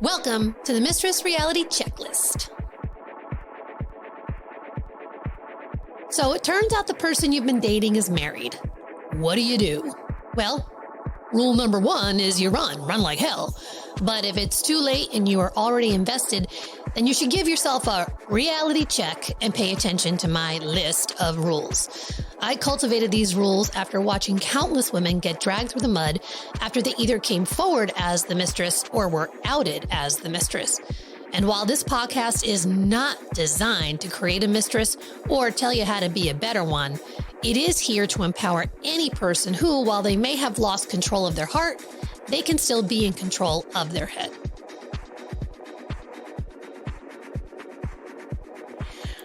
Welcome to the Mistress Reality Checklist. So it turns out the person you've been dating is married. What do? Well, rule number one is you run like hell. But if it's too late and you are already invested, then you should give yourself a reality check and pay attention to my list of rules. I cultivated these rules after watching countless women get dragged through the mud after they either came forward as the mistress or were outed as the mistress. And while this podcast is not designed to create a mistress or tell you how to be a better one, it is here to empower any person who, while they may have lost control of their heart, they can still be in control of their head.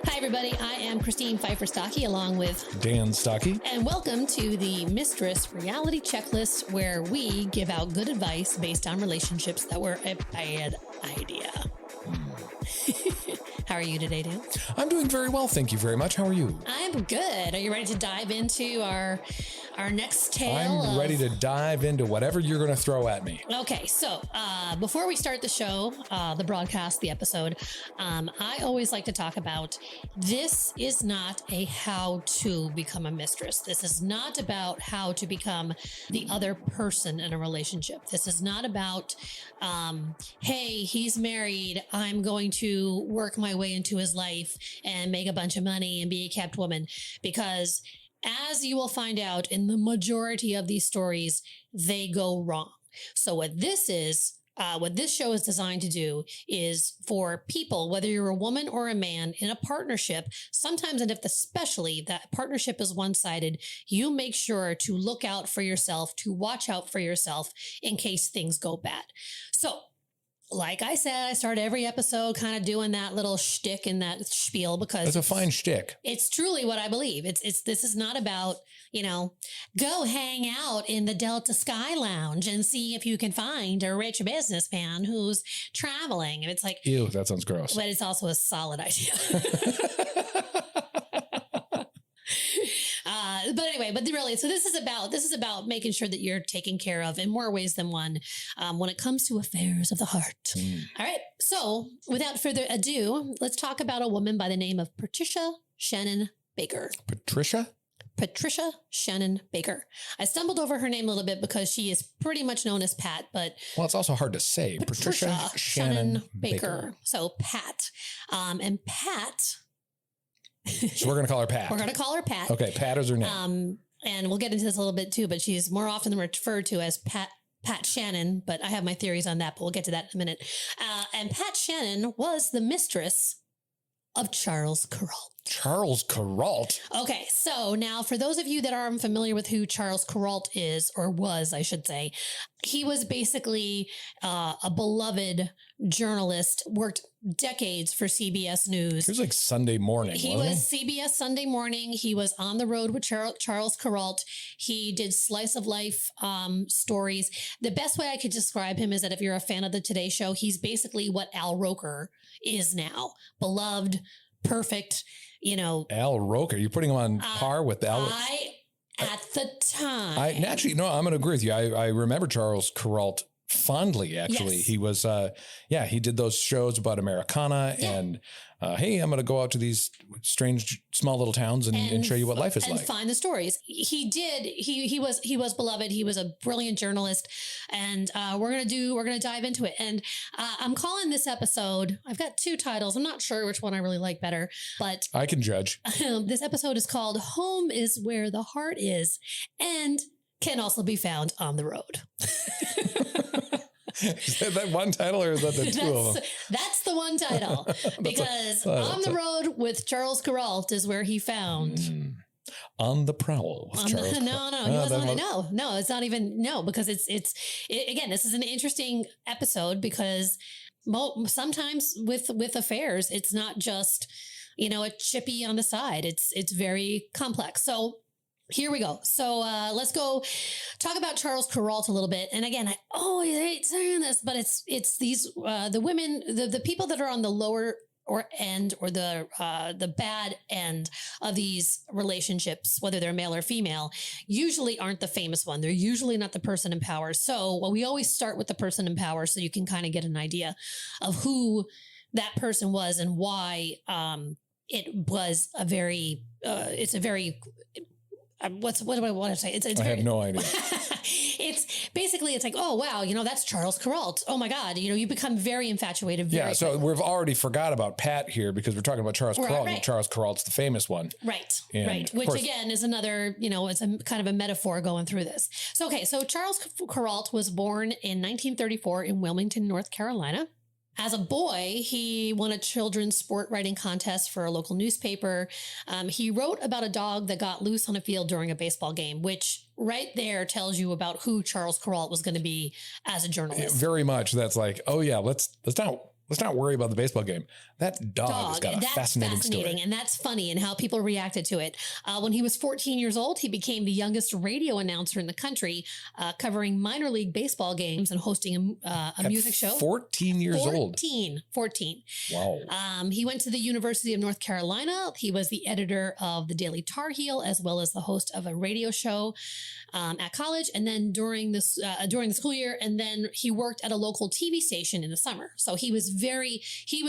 Hi, everybody. I am Christine Pfeiffer-Stocky along with Dan Stocky. And welcome to the Mistress Reality Checklist, where we give out good advice based on relationships that were a bad idea. How are you today, Dan? I'm doing very well. Thank you very much. How are you? I'm good. Are you ready to dive into our next tale? I'm ready to dive into whatever you're going to throw at me. Okay. So before we start the show, the broadcast, the episode, I always like to talk about this is not a how to become a mistress. This is not about how to become the other person in a relationship. This is not about, hey, he's married. I'm going to work my way into his life and make a bunch of money and be a kept woman. Because as you will find out in the majority of these stories, they go wrong. So what this show is designed to do is for people, whether you're a woman or a man in a partnership, sometimes, and if especially that partnership is one-sided, you make sure to look out for yourself, to watch out for yourself in case things go bad. So, like I said, I start every episode kind of doing that little shtick and that spiel because it's a fine shtick. It's truly what I believe. This is not about, go hang out in the Delta Sky Lounge and see if you can find a rich businessman who's traveling. And it's like, ew, that sounds gross. But it's also a solid idea. But anyway, so this is about making sure that you're taken care of in more ways than one when it comes to affairs of the heart. All right. So without further ado, let's talk about a woman by the name of Patricia Shannon Baker. Patricia Shannon Baker. I stumbled over her name a little bit because she is pretty much known as Pat, but well, it's also hard to say. Patricia Shannon Baker. So Pat, and Pat. So we're going to call her Pat. We're going to call her Pat. Okay, Pat is her name. And we'll get into this a little bit too, but she's more often referred to as Pat Shannon, but I have my theories on that, but we'll get to that in a minute. And Pat Shannon was the mistress of Charles Kurault. Charles Kurault? Okay, so now for those of you that are unfamiliar with who Charles Kurault is, or was, I should say, he was basically a beloved journalist, worked decades for CBS News. He was like Sunday Morning, He was CBS Sunday Morning. He was on the road with Charles Kurault. He did slice of life stories. The best way I could describe him is that if you're a fan of the Today Show, he's basically what Al Roker is now. Beloved, perfect, Al Roker. You're putting him on par with Al. At the time. I'm going to agree with you. I remember Charles Kurault fondly, actually. Yes. He was, he did those shows about Americana and, hey, I'm going to go out to these strange, small little towns and show you what life is like. And find the stories. He did. He was beloved. He was a brilliant journalist, and we're going to dive into it. And I'm calling this episode, I've got two titles. I'm not sure which one I really like better, but I can judge. This episode is called Home is Where the Heart Is, and can also be found on the road. Is that one title or is that the two of them? That's the one title because On the Road with Charles Kurault is where he found. On the Prowl with Charles Kurault. No, it's not even, because it's again, this is an interesting episode because sometimes with affairs, it's not just, a chippy on the side. It's very complex. So here we go. So let's go talk about Charles Kurault a little bit. And again, I always hate saying this, but it's these the women, the people that are on the lower or the bad end of these relationships, whether they're male or female, usually aren't the famous one. They're usually not the person in power. So we always start with the person in power so you can kind of get an idea of who that person was and why it was a very it's a very what do I want to say? I have no idea. It's basically, it's like, oh, wow, that's Charles Kurault. Oh, my God. You become very infatuated. So we've already forgot about Pat here because we're talking about Charles Kurault. Right. And Charles Kurault's the famous one. Right. And right. Which, again, is another, it's a kind of a metaphor going through this. So Charles Kurault was born in 1934 in Wilmington, North Carolina. As a boy, he won a children's sport writing contest for a local newspaper. He wrote about a dog that got loose on a field during a baseball game, which right there tells you about who Charles Kurault was going to be as a journalist. Very much. That's like, oh yeah, let's not worry about the baseball game. That dog has got a fascinating story. And that's funny and how people reacted to it. When he was 14 years old, he became the youngest radio announcer in the country, covering minor league baseball games and hosting a music show. 14 years old. 14. Wow. He went to the University of North Carolina. He was the editor of the Daily Tar Heel, as well as the host of a radio show at college. And then during the school year, and then he worked at a local TV station in the summer. So he was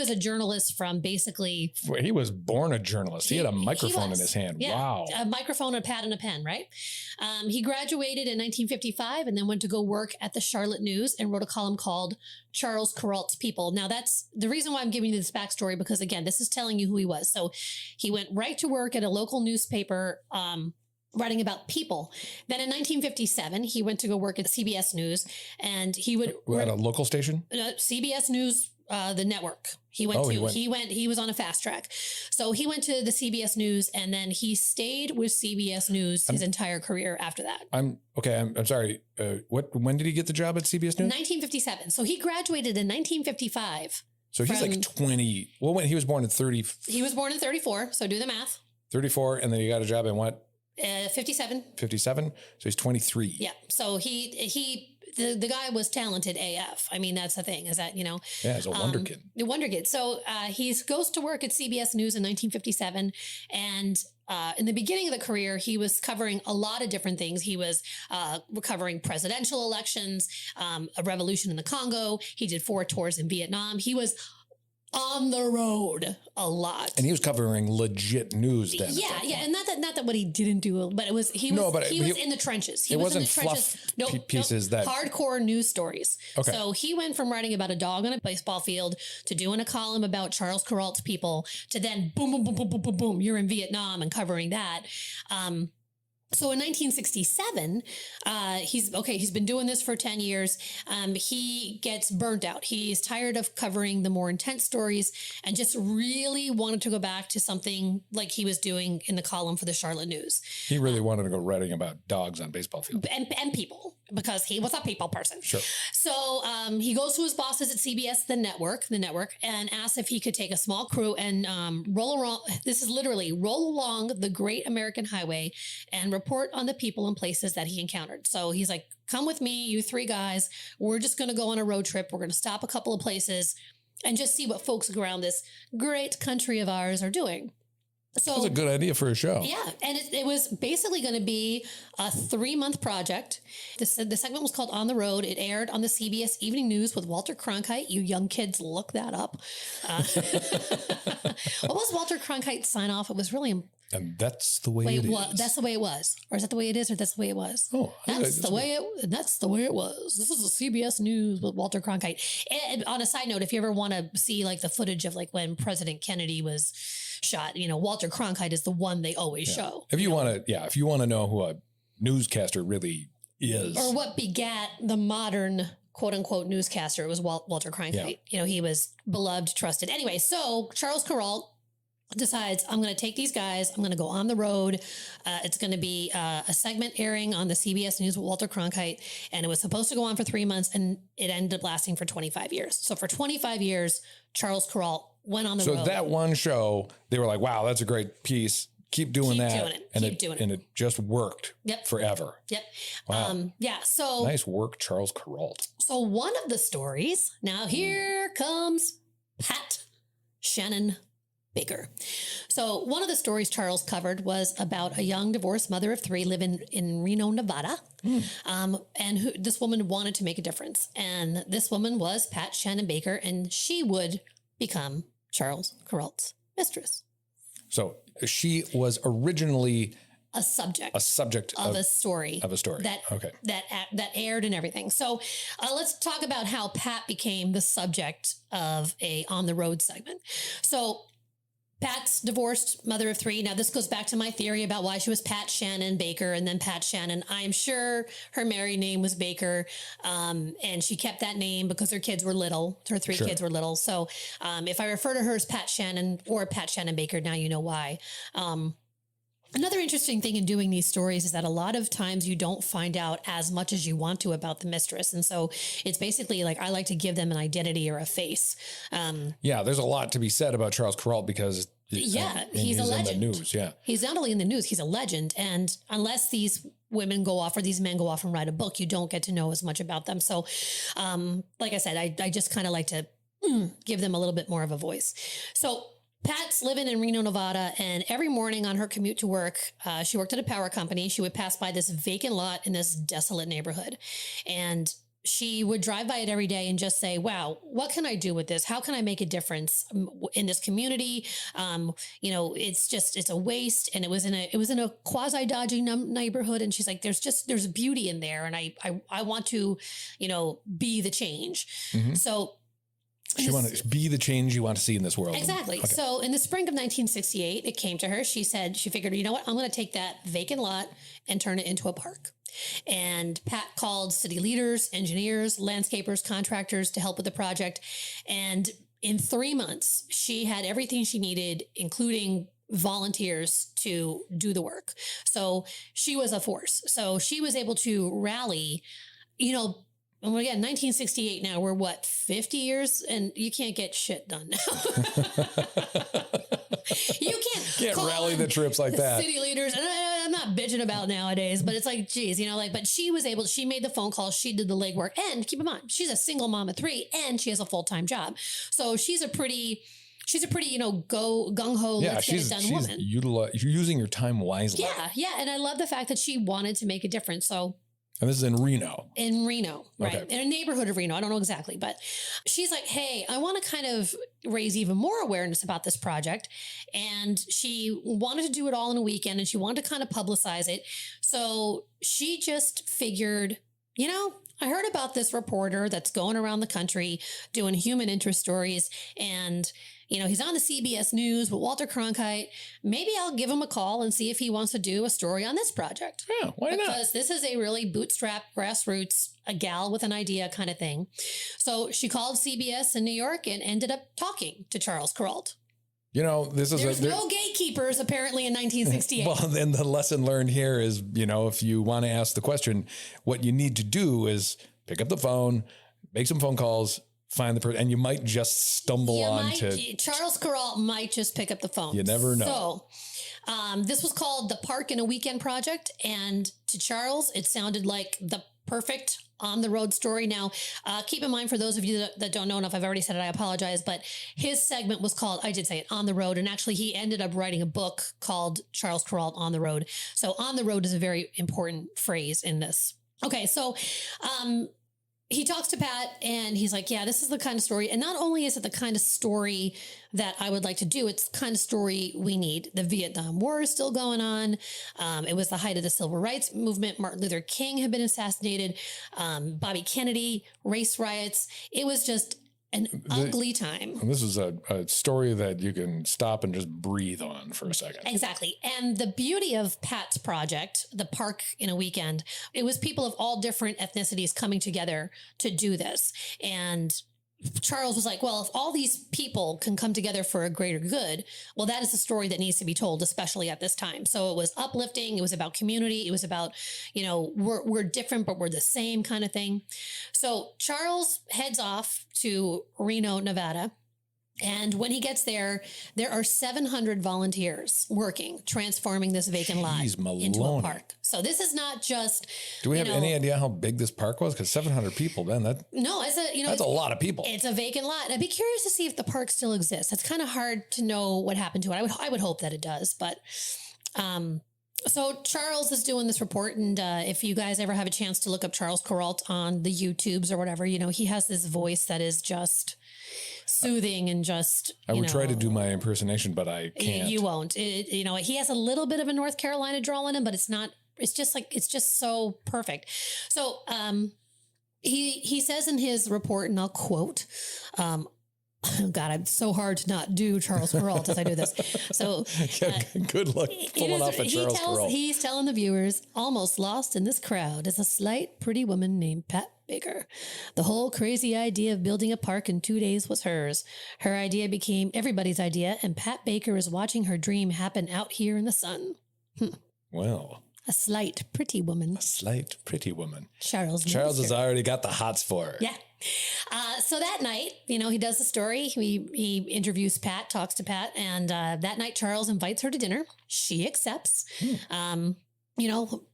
a journalist from basically. He was born a journalist. He had a microphone in his hand. Yeah, wow. A microphone, a pad, and a pen, right? He graduated in 1955 and then went to go work at the Charlotte News and wrote a column called Charles Kurault's People. Now, that's the reason why I'm giving you this backstory, because, again, this is telling you who he was. So he went right to work at a local newspaper, writing about people. Then in 1957, he went to go work at CBS News, and he would at a local station. CBS News, the network. He was on a fast track. So he went to the CBS News, and then he stayed with CBS News his entire career after that. I'm sorry. When did he get the job at CBS News? 1957. So he graduated in 1955. So he's like 20. Well, when he was born in 30. He was born in 34. So do the math. 34. And then he got a job in what? 57. 57. So he's 23. Yeah. So the guy was talented AF. I mean, that's the thing, is that, Yeah, he's a wonder kid. A wonder kid. So he goes to work at CBS News in 1957. And in the beginning of the career, he was covering a lot of different things. He was covering presidential elections, a revolution in the Congo. He did 4 tours in Vietnam. He was on the road a lot, and he was covering legit news then. Yeah, and not that what he didn't do, but he was in the trenches. He was in the trenches. Pieces that hardcore news stories. Okay. So he went from writing about a dog on a baseball field to doing a column about Charles Kurault's People to then boom, boom, boom, boom, boom, boom, boom. You're in Vietnam and covering that. So in 1967, he's been doing this for 10 years. He gets burnt out. He's tired of covering the more intense stories and just really wanted to go back to something like he was doing in the column for the Charlotte News. He really wanted to go writing about dogs on baseball fields. And people, because he was a people person. Sure. So he goes to his bosses at CBS, the network, and asks if he could take a small crew and roll along the Great American Highway and report on the people and places that he encountered. So he's like, come with me, you 3 guys. We're just going to go on a road trip. We're going to stop a couple of places and just see what folks around this great country of ours are doing. So that's a good idea for a show. Yeah. And it was basically going to be a 3-month project. The segment was called On the Road. It aired on the CBS Evening News with Walter Cronkite. You young kids, look that up. What was Walter Cronkite's sign off? It was really... And that's the way it is. That's the way it was. Or is that the way it is, or that's the way it was? Oh, that's the way it was. This is the CBS News with Walter Cronkite. And on a side note, if you ever want to see like the footage of like when President Kennedy was shot, Walter Cronkite is the one they always show. If you want to know who a newscaster really is, or what begat the modern quote unquote newscaster, it was Walter Cronkite. Yeah. He was beloved, trusted. Anyway, so Charles Kurault decides, I'm going to take these guys. I'm going to go on the road. It's going to be a segment airing on the CBS News with Walter Cronkite. And it was supposed to go on for 3 months, and it ended up lasting for 25 years. So for 25 years, Charles Kurault went on the road. So that one show, they were like, wow, that's a great piece. Keep doing that. And it just worked forever. Yep. Wow. So nice work, Charles Kurault. So one of the stories, now here comes Pat Shannon Baker. So one of the stories Charles covered was about a young divorced mother of 3 living in Reno, Nevada. And this woman wanted to make a difference. And this woman was Pat Shannon Baker, and she would become Charles Kurault's mistress. So she was originally a subject of a story that aired and everything. So let's talk about how Pat became the subject of a on the road segment. So Pat's divorced mother of 3. Now, this goes back to my theory about why she was Pat Shannon Baker and then Pat Shannon. I'm sure her married name was Baker, and she kept that name because her kids were little. Her 3 kids were little. So if I refer to her as Pat Shannon or Pat Shannon Baker, now you know why. Another interesting thing in doing these stories is that a lot of times you don't find out as much as you want to about the mistress. And so it's basically like I like to give them an identity or a face. There's a lot to be said about Charles Kurault because he's a legend. In the news, He's not only in the news, he's a legend. And unless these women go off or these men go off and write a book, you don't get to know as much about them. So like I said, I just kind of like to give them a little bit more of a voice. So Pat's living in Reno, Nevada, and every morning on her commute to work, she worked at a power company. She would pass by this vacant lot in this desolate neighborhood, and she would drive by it every day and just say, wow, what can I do with this? How can I make a difference in this community? It's a waste. And it was in a quasi dodgy neighborhood. And she's like, there's beauty in there. And I want to, be the change. Mm-hmm. So you want to be the change you want to see in this world. Exactly. Okay. So in the spring of 1968, it came to her. She said, she figured, you know what? I'm going to take that vacant lot and turn it into a park. And Pat called city leaders, engineers, landscapers, contractors to help with the project. And in 3 months, she had everything she needed, including volunteers to do the work. So she was a force. So she was able to rally, and again, 1968 now, we're 50 years and you can't get shit done now. You can't rally the troops like that. City leaders, and I'm not bitching about nowadays, but it's like, geez, but she made the phone calls, she did the legwork, and keep in mind, she's a single mom of 3 and she has a full-time job. So she's a pretty, go gung-ho, let's get it done woman. You're using your time wisely. Yeah. And I love the fact that she wanted to make a difference. So. And this is in Reno. Right. Okay. In a neighborhood of Reno. I don't know exactly, but she's like, hey, I want to kind of raise even more awareness about this project. And she wanted to do it all in a weekend and she wanted to kind of publicize it. So she just figured, I heard about this reporter that's going around the country doing human interest stories, and he's on the CBS News with Walter Cronkite. Maybe I'll give him a call and see if he wants to do a story on this project. Yeah, why not? Because this is a really bootstrap, grassroots, a gal with an idea kind of thing. So she called CBS in New York and ended up talking to Charles Kurault. There's no gatekeepers apparently in 1968. Well, then the lesson learned here is, if you want to ask the question, what you need to do is pick up the phone, make some phone calls, find the person, and you might just stumble onto Charles Kurault might just pick up the phone. You never know. So this was called the Park in a Weekend project. And to Charles, it sounded like the perfect on the road story. Now, keep in mind, for those of you that don't know, and if I've already said it, I apologize, but his segment was called, I did say it, On the Road. And actually he ended up writing a book called Charles Kurault On the Road. So on the road is a very important phrase in this. Okay. So, he talks to Pat and he's like, yeah, this is the kind of story. And not only is it the kind of story that I would like to do, it's the kind of story we need. The Vietnam War is still going on. It was the height of the civil rights movement. Martin Luther King had been assassinated. Bobby Kennedy, race riots. It was just an ugly time. This is a story that you can stop and just breathe on for a second. Exactly. And the beauty of Pat's project, the Park in a Weekend, it was people of all different ethnicities coming together to do this. And Charles was like, well, if all these people can come together for a greater good, well, that is a story that needs to be told, especially at this time. So it was uplifting. It was about community. It was about, we're different, but we're the same kind of thing. So Charles heads off to Reno, Nevada. And when he gets there, there are 700 volunteers working, transforming this vacant lot into a park. So this is not just. Do we have any idea how big this park was? Because 700 people, man, that's a lot of people. It's a vacant lot. I'd be curious to see if the park still exists. It's kind of hard to know what happened to it. I would hope that it does, but. So Charles is doing this report, and if you guys ever have a chance to look up Charles Kurault on the YouTubes or whatever, he has this voice that is just soothing and just. I would try to do my impersonation, but I can't. You won't. He has a little bit of a North Carolina drawl in him, but it's not. It's just so perfect. So he says in his report, and I'll quote. God, it's so hard to not do Charles Kurault as I do this. So good luck pulling off a Charles Kurault. He's telling the viewers, almost lost in this crowd is a slight, pretty woman named Pat Baker. The whole crazy idea of building a park in 2 days was hers. Her idea became everybody's idea, and Pat Baker is watching her dream happen out here in the sun. Well. A slight, pretty woman. A slight, pretty woman. Charles has already got the hots for her. Yeah. So that night, he does the story. He interviews Pat, talks to Pat, and that night Charles invites her to dinner. She accepts.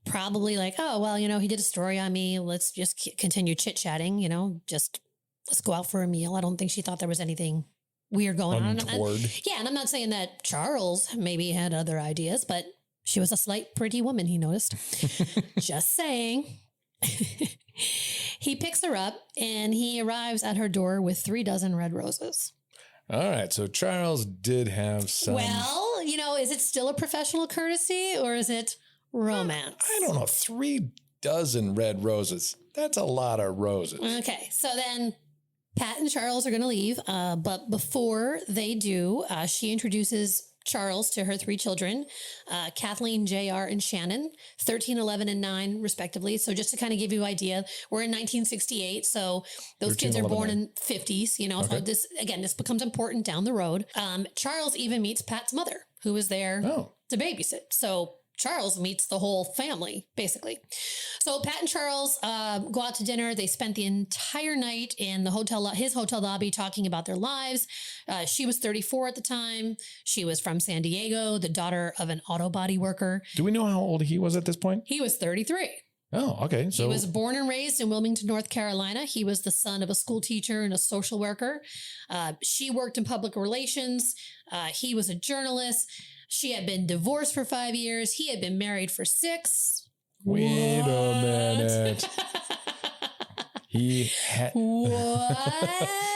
Probably like, oh, well, he did a story on me. Let's just continue chit-chatting, just let's go out for a meal. I don't think she thought there was anything weird going on. And I'm not saying that Charles maybe had other ideas, but she was a slight, pretty woman, he noticed. Just saying. He picks her up and he arrives at her door with 3 dozen red roses. All right. So Charles did have some. Well, is it still a professional courtesy or is it romance? I don't know. 3 dozen red roses. That's a lot of roses. Okay. So then Pat and Charles are going to leave. But before they do, she introduces Charles to her 3 children, Kathleen, JR, and Shannon, 13, 11, and 9, respectively. So just to kind of give you an idea, we're in 1968. So those 13, kids are born in 50s, Okay. So this becomes important down the road. Charles even meets Pat's mother, who was there to babysit. So Charles meets the whole family, basically. So Pat and Charles go out to dinner. They spent the entire night in the his hotel lobby talking about their lives. She was 34 at the time. She was from San Diego, the daughter of an auto body worker. Do we know how old he was at this point? He was 33. Oh, okay. So he was born and raised in Wilmington, North Carolina. He was the son of a school teacher and a social worker. She worked in public relations. He was a journalist. She had been divorced for 5 years. He had been married for 6. Wait a minute. He had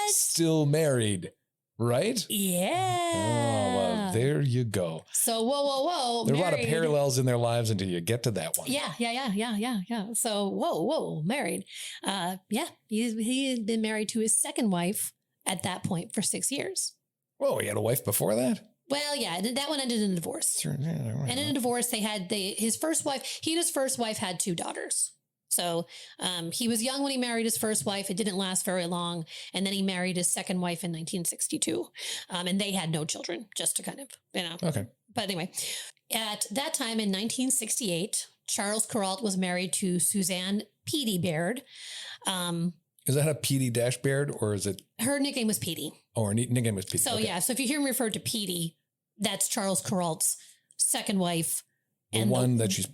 still married, right? Yeah. Oh, well, there you go. So, whoa. There are a lot of parallels in their lives until you get to that one. Yeah. So, whoa, married. He had been married to his second wife at that point for 6 years. Whoa, he had a wife before that? Well, yeah, that one ended in a divorce. And in a divorce, his first wife, he and his first wife had 2 daughters. So he was young when he married his first wife. It didn't last very long. And then he married his second wife in 1962. And they had no children, just to kind of, Okay. But anyway, at that time in 1968, Charles Kurault was married to Suzanne Petey Baird. Is that a Petey Dash Baird or is it? Her nickname was Petey. Oh, her nickname was Petey. So okay. Yeah. So if you hear him referred to Petey, that's Charles Kurault's second wife. The one that he's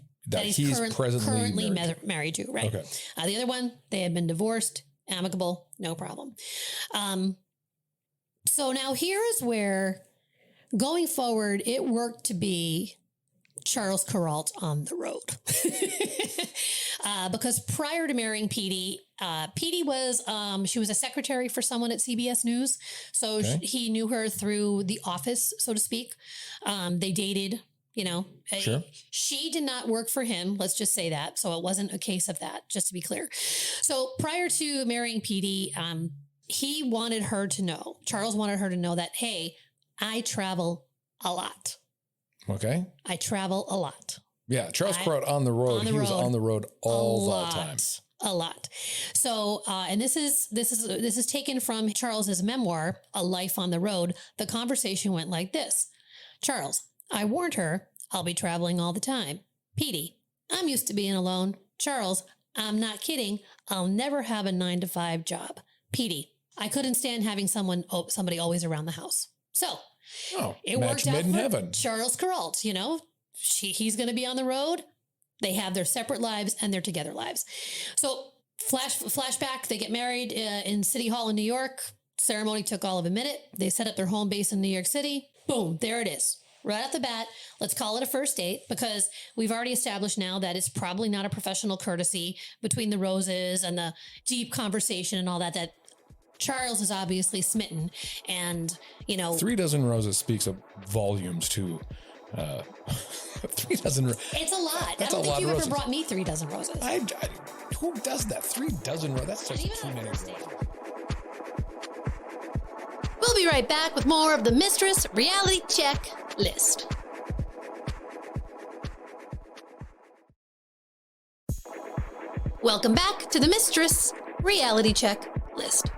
presently married to, right? Okay. The other one, they had been divorced, amicable, no problem. So now here is where, going forward, it worked to be Charles Kurault on the road. Because prior to marrying Petey, Petey was, she was a secretary for someone at CBS News. So he knew her through the office, so to speak. They dated, Sure. She did not work for him. Let's just say that. So it wasn't a case of that, just to be clear. So prior to marrying Petey, Charles wanted her to know that, hey, I travel a lot. Okay. I travel a lot. Yeah. Charles Kurault on the road. He was on the road all the time. A lot. So, and this is taken from Charles's memoir, A Life on the Road. The conversation went like this. Charles, I warned her I'll be traveling all the time. Petey, I'm used to being alone. Charles, I'm not kidding. I'll never have a 9-to-5 job. Petey, I couldn't stand having somebody always around the house. So it worked out made in for heaven. Charles Kurault, you know, he's going to be on the road. They have their separate lives and their together lives. So flashback, they get married in City Hall in New York. Ceremony took all of a minute. They set up their home base in New York City. Boom, there it is. Right off the bat, let's call it a first date because we've already established now that it's probably not a professional courtesy between the roses and the deep conversation and all that Charles is obviously smitten. And, you know, 3 dozen roses speaks of volumes too. 3 dozen. It's a lot. That's I don't think you roses. ever brought me 3 dozen roses. Who does that? 3 dozen roses. That's just too many roses. We'll be right back with more of the Mistress Reality Check List. Welcome back to the Mistress Reality Check List.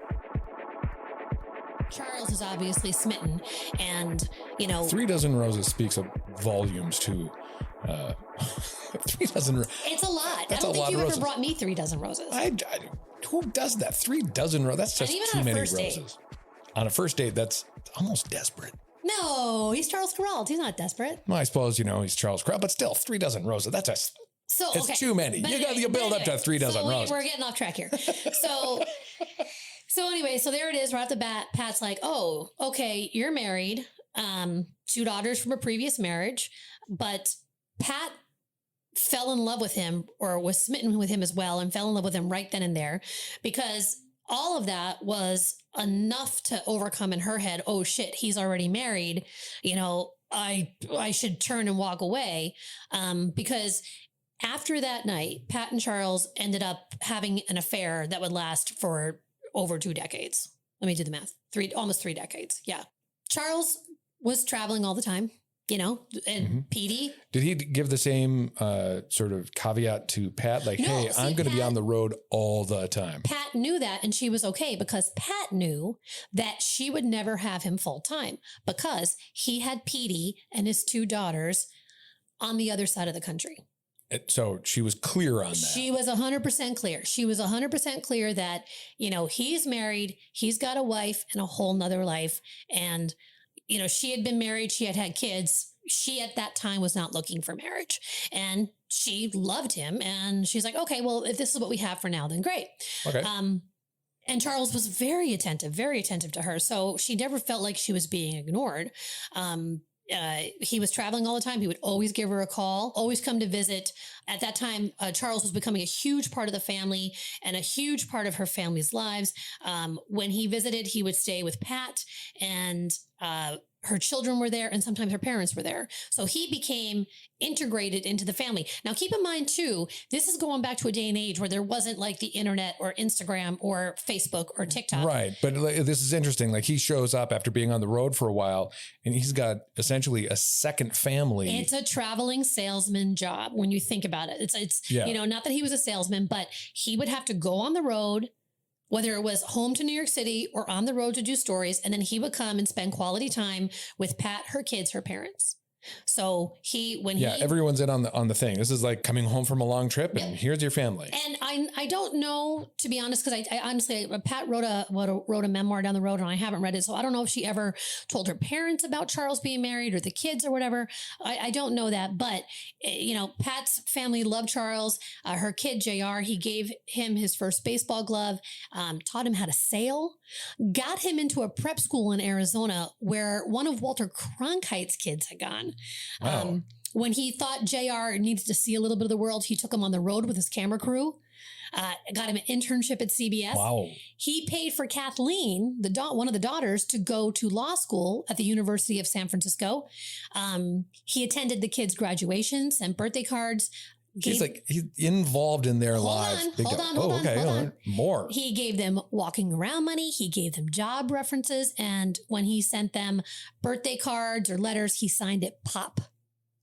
Charles is obviously smitten, and, you know, 3 dozen roses speaks of volumes too. 3 dozen. It's a lot. That's I don't think you ever roses. Brought me 3 dozen roses. Who does that? 3 dozen roses. That's just too many roses. Date. On a first date, that's almost desperate. No, he's Charles Kurault. He's not desperate. Well, I suppose, you know, he's Charles Kurault, but still 3 dozen roses. That's just. It's too many. You build up to 3 dozen roses. We're getting off track here. So anyway, so there it is right off the bat. Pat's like, oh, okay, you're married. 2 daughters from a previous marriage. But Pat fell in love with him or was smitten with him as well and fell in love with him right then and there because all of that was enough to overcome in her head. Oh shit, he's already married. You know, I should turn and walk away. Because after that night, Pat and Charles ended up having an affair that would last for over 2 decades. Let me do the math. Almost 3 decades. Yeah. Charles was traveling all the time, you know, and Petey. Did he give the same sort of caveat to Pat? Like, hey, I'm going to be on the road all the time. Pat knew that and she was okay because Pat knew that she would never have him full time because he had Petey and his 2 daughters on the other side of the country. So she was clear on that. She was 100% clear. She was 100% clear that, you know, he's married, he's got a wife and a whole nother life. And, you know, she had been married, she had had kids. She at that time was not looking for marriage and she loved him. And she's like, okay, well, if this is what we have for now, then great. Okay. And Charles was very attentive to her. So she never felt like she was being ignored. He was traveling all the time. He would always give her a call, always come to visit. At that time, Charles was becoming a huge part of the family and a huge part of her family's lives. When he visited, he would stay with Pat and her children were there and sometimes her parents were there. So he became integrated into the family. Now, keep in mind, too, this is going back to a day and age where there wasn't like the internet or Instagram or Facebook or TikTok. Right. But this is interesting. Like he shows up after being on the road for a while and he's got essentially a second family. It's a traveling salesman job when you think about it. It's you know, not that he was a salesman, but he would have to go on the road, whether it was home to New York City or on the road to do stories. And then he would come and spend quality time with Pat, her kids, her parents. So everyone's in on the thing. This is like coming home from a long trip and here's your family. And I don't know, to be honest, because I honestly, Pat wrote a memoir down the road and I haven't read it. So I don't know if she ever told her parents about Charles being married or the kids or whatever. I don't know that. But, you know, Pat's family loved Charles. Her kid, JR, he gave him his first baseball glove, taught him how to sail, got him into a prep school in Arizona where one of Walter Cronkite's kids had gone. Wow. When he thought JR needed to see a little bit of the world, he took him on the road with his camera crew, got him an internship at CBS. Wow. He paid for Kathleen, one of the daughters, to go to law school at the University of San Francisco. He attended the kids' graduations, sent birthday cards. He's involved in their lives. Hold on. More. He gave them walking around money. He gave them job references. And when he sent them birthday cards or letters, he signed it Pop.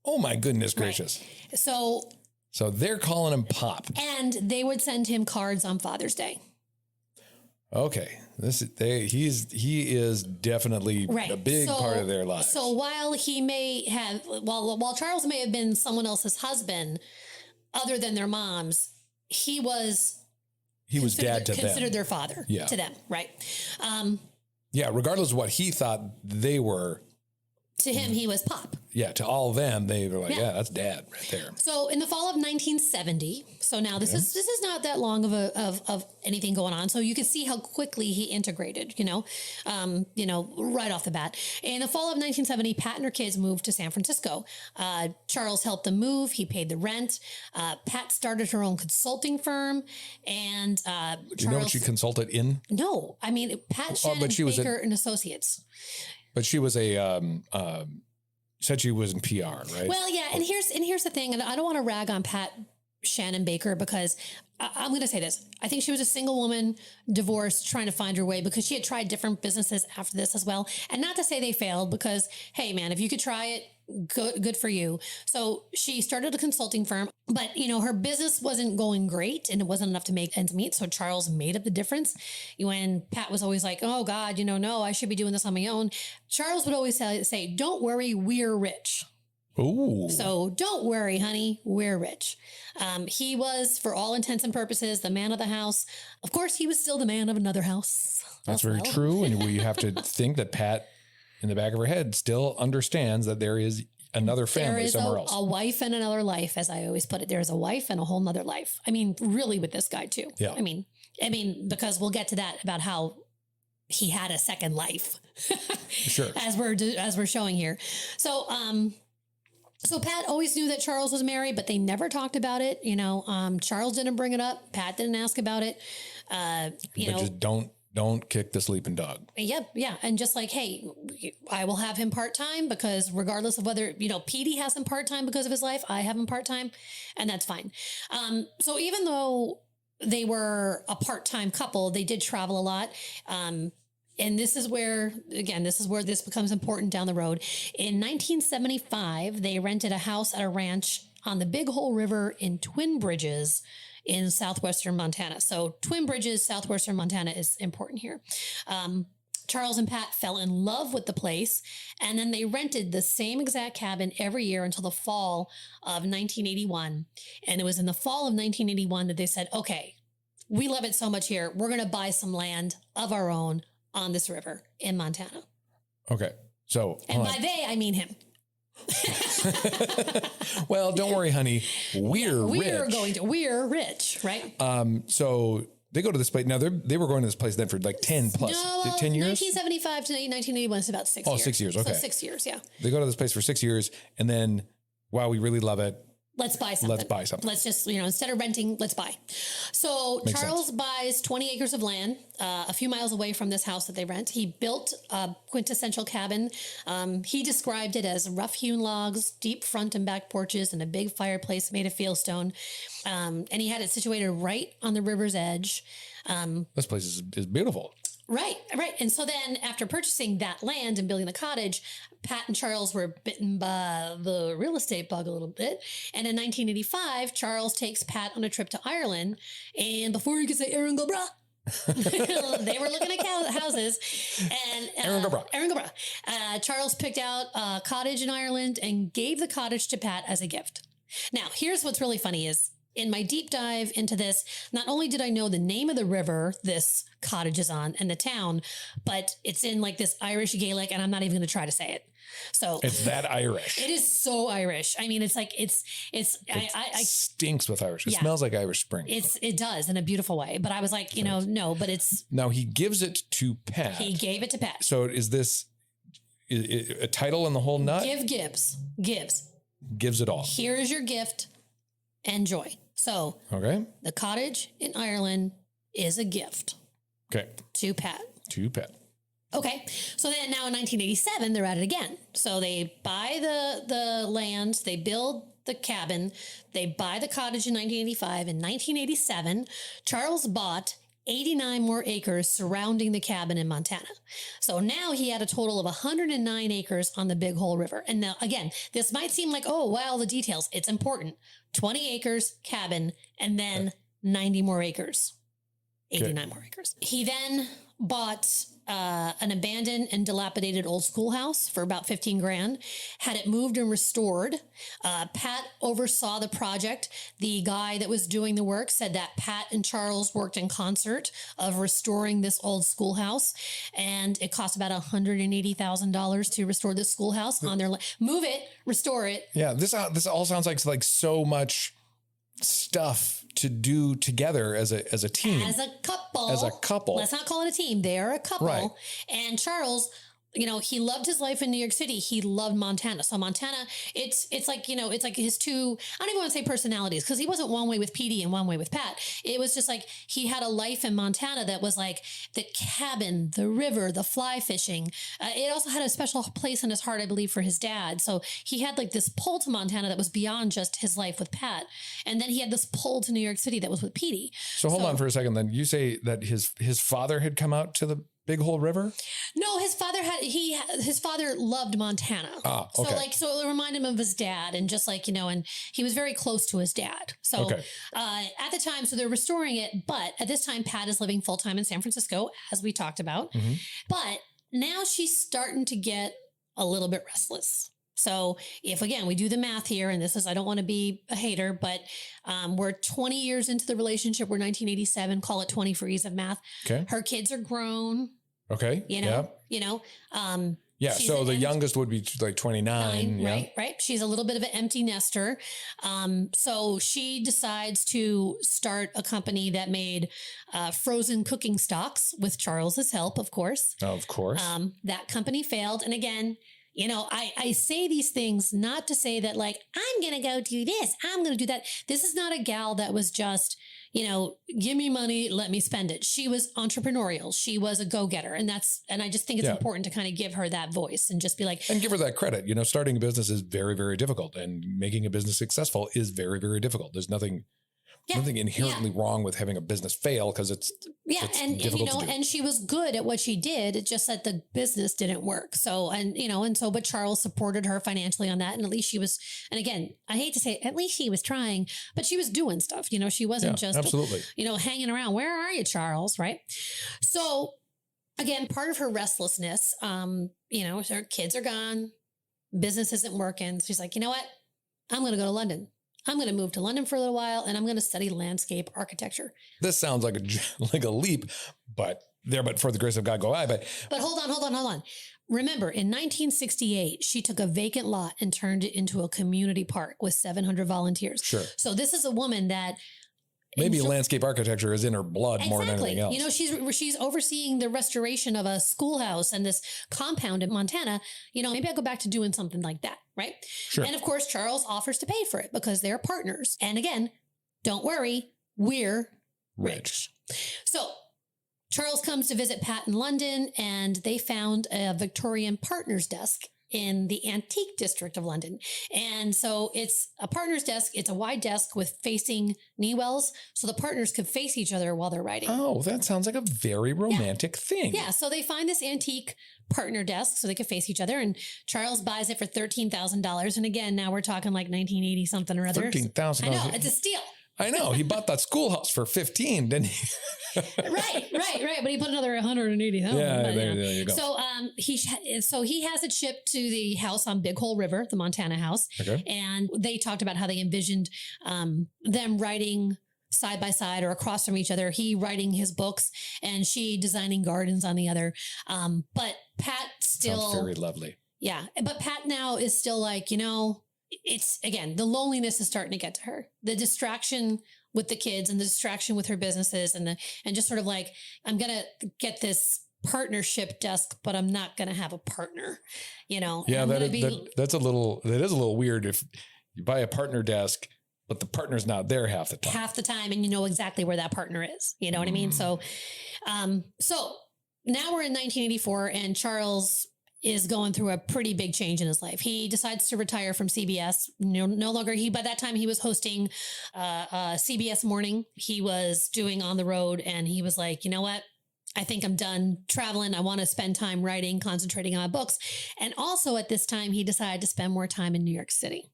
Oh my goodness gracious. Right. So they're calling him Pop. And they would send him cards on Father's Day. Okay. He is definitely a big part of their lives. So while Charles may have been someone else's husband, other than their moms, he was he was dad to them. Considered their father to them, right? Yeah, regardless of what he thought they were. To him, he was Pop. Yeah, to all of them, they were like, yeah, that's dad right there. So in the fall of 1970, so now this is not that long of anything going on. So you can see how quickly he integrated, right off the bat. In the fall of 1970, Pat and her kids moved to San Francisco. Charles helped them move. He paid the rent. Pat started her own consulting firm, and Charles. Do you know what she consulted in? No, I mean Pat Shannon, Baker and Associates. But she was said she was in PR, right? Well, yeah. And here's the thing. And I don't want to rag on Pat Shannon Baker because I'm going to say this. I think she was a single woman, divorced, trying to find her way because she had tried different businesses after this as well. And not to say they failed because, hey, man, if you could try it, good for you. So she started a consulting firm, but her business wasn't going great and it wasn't enough to make ends meet. So Charles made up the difference. When Pat was always like, oh God, no, I should be doing this on my own. Charles would always say, don't worry, we're rich. Ooh. So don't worry, honey, we're rich. He was, for all intents and purposes, the man of the house. Of course, he was still the man of another house. That's very true. And we have to think that Pat, in the back of her head, still understands that there is another family somewhere else. A wife and another life, as I always put it. There's a wife and a whole nother life. I mean, really with this guy too. Yeah. I mean, because we'll get to that about how he had a second life. Sure. As we're showing here. So Pat always knew that Charles was married, but they never talked about it. Charles didn't bring it up. Pat didn't ask about it. Just don't kick the sleeping dog. Yep. Yeah. And just like, hey, I will have him part-time because regardless of whether, Petey has him part-time because of his life, I have him part-time and that's fine. So even though they were a part-time couple, they did travel a lot. And this is where this becomes important down the road. In 1975, they rented a house at a ranch on the Big Hole River in Twin Bridges in southwestern Montana. So Twin Bridges, southwestern Montana is important here. Charles and Pat fell in love with the place, and then they rented the same exact cabin every year until the fall of 1981. And it was in the fall of 1981 that they said, okay, we love it so much here. We're going to buy some land of our own on this river in Montana. Okay. So, and by they, I mean him. Well, don't worry, honey. We're rich, right? So they go to this place. Now they were going to this place then for like 10 plus, 10 years? 1975 to 1981 is about 6 years. Oh, 6 years. Okay. So 6 years. Yeah. They go to this place for 6 years. And then, wow, we really love it. Let's buy something. Let's just, instead of renting, let's buy. So Makes Charles sense. Buys 20 acres of land a few miles away from this house that they rent. He built a quintessential cabin. He described it as rough-hewn logs, deep front and back porches, and a big fireplace made of fieldstone. And he had it situated right on the river's edge. This place is beautiful. Right. And so then after purchasing that land and building the cottage, Pat and Charles were bitten by the real estate bug a little bit. And in 1985, Charles takes Pat on a trip to Ireland. And before you could say Aaron go brah, they were looking at houses. And Aaron go brah. Charles picked out a cottage in Ireland and gave the cottage to Pat as a gift. Now, here's what's really funny is, in my deep dive into this, not only did I know the name of the river this cottage is on and the town, but it's in like this Irish Gaelic, and I'm not even going to try to say it. So it's that Irish. It is so Irish. I mean, it's like it stinks with Irish. It smells like Irish Spring. It does in a beautiful way. But I was like, no, but it's now he gives it to Pat. He gave it to Pat. So is this a title in the whole nut? Gives it all. Here's your gift. Enjoy. So, the cottage in Ireland is a gift. Okay. To Pat. Okay. So then now in 1987, they're at it again. So they buy the land, they build the cabin, they buy the cottage in 1985. In 1987, Charles bought 89 more acres surrounding the cabin in Montana. So now he had a total of 109 acres on the Big Hole River. And now, again, this might seem like, oh, wow, the details. It's important. 20 acres, cabin, and then 90 more acres. 89 more acres. He then bought an abandoned and dilapidated old schoolhouse for about 15 grand, had it moved and restored. Pat oversaw the project. The guy that was doing the work said that Pat and Charles worked in concert of restoring this old schoolhouse. And it cost about $180,000 to restore this schoolhouse on their move it, restore it. Yeah. This all sounds like so much stuff to do together as a team. As a couple. Let's not call it a team. They're a couple. Right. And Charles, he loved his life in New York City. He loved Montana. So Montana, it's like, it's like his two, I don't even want to say personalities, because he wasn't one way with Petey and one way with Pat. It was just like he had a life in Montana that was like the cabin, the river, the fly fishing. It also had a special place in his heart, I believe, for his dad. So he had like this pull to Montana that was beyond just his life with Pat. And then he had this pull to New York City that was with Petey. So hold on for a second. Then you say that his father had come out to the Big Hole River? No, his father loved Montana. Okay. So it reminded him of his dad, and just like, and he was very close to his dad. So at the time, so they're restoring it, but at this time, Pat is living full time in San Francisco, as we talked about. Mm-hmm. But now she's starting to get a little bit restless. So if, again, we do the math here, and I don't want to be a hater, but we're 20 years into the relationship. We're 1987, call it 20 for ease of math. Okay. Her kids are grown. Okay. Yeah. So the youngest would be like 29. Right. She's a little bit of an empty nester. So she decides to start a company that made frozen cooking stocks with Charles's help, of course. Of course. That company failed. And again, I say these things not to say that like, I'm going to go do this, I'm going to do that. This is not a gal that was just, give me money, let me spend it. She was entrepreneurial. She was a go-getter. And I just think it's important to kind of give her that voice and just be like, and give her that credit. Starting a business is very, very difficult, and making a business successful is very, very difficult. There's nothing inherently wrong with having a business fail, because it's difficult to do. And she was good at what she did. It's just that the business didn't work. So, but Charles supported her financially on that. And at least she was, and again, I hate to say it, at least she was trying, but she was doing stuff. She wasn't just, absolutely, hanging around. Where are you, Charles? Right. So again, part of her restlessness, her kids are gone, business isn't working. She's like, you know what? I'm going to go to London. I'm going to move to London for a little while, and I'm going to study landscape architecture. This sounds like a leap, but for the grace of God go I. But hold on. Remember, in 1968, she took a vacant lot and turned it into a community park with 700 volunteers. Sure. So this is a woman that maybe landscape architecture is in her blood more than anything else. She's overseeing the restoration of a schoolhouse and this compound in Montana. Maybe I'll go back to doing something like that. Right. Sure. And of course, Charles offers to pay for it because they're partners. And again, don't worry, we're rich. So Charles comes to visit Pat in London, and they found a Victorian partner's desk in the antique district of London. And so it's a partner's desk. It's a wide desk with facing knee wells, so the partners could face each other while they're writing. Oh, that sounds like a very romantic thing. Yeah. So they find this antique partner desk so they could face each other, and Charles buys it for $13,000. And again, now we're talking like 1980 something or other. $13,000. I know, it's a steal. I know. He bought that schoolhouse for 15, didn't he? Right. But he put another 180,000. Yeah, there you go. So he has it shipped to the house on Big Hole River, the Montana house. Okay. And they talked about how they envisioned them writing side by side or across from each other. He writing his books and she designing gardens on the other. But Pat still sounds very lovely. Yeah. But Pat now is still like, it's again, the loneliness is starting to get to her. The distraction with the kids and the distraction with her businesses and just sort of like, I'm going to get this partnership desk, but I'm not going to have a partner, Yeah, that is a little weird if you buy a partner desk, but the partner's not there half the time. And you know exactly where that partner is. You know what I mean? So now we're in 1984 and Charles is going through a pretty big change in his life. He decides to retire from CBS. No longer, by that time he was hosting CBS Morning. He was doing On the Road, and he was like, you know what? I think I'm done traveling. I want to spend time writing, concentrating on my books. And also at this time, he decided to spend more time in New York City.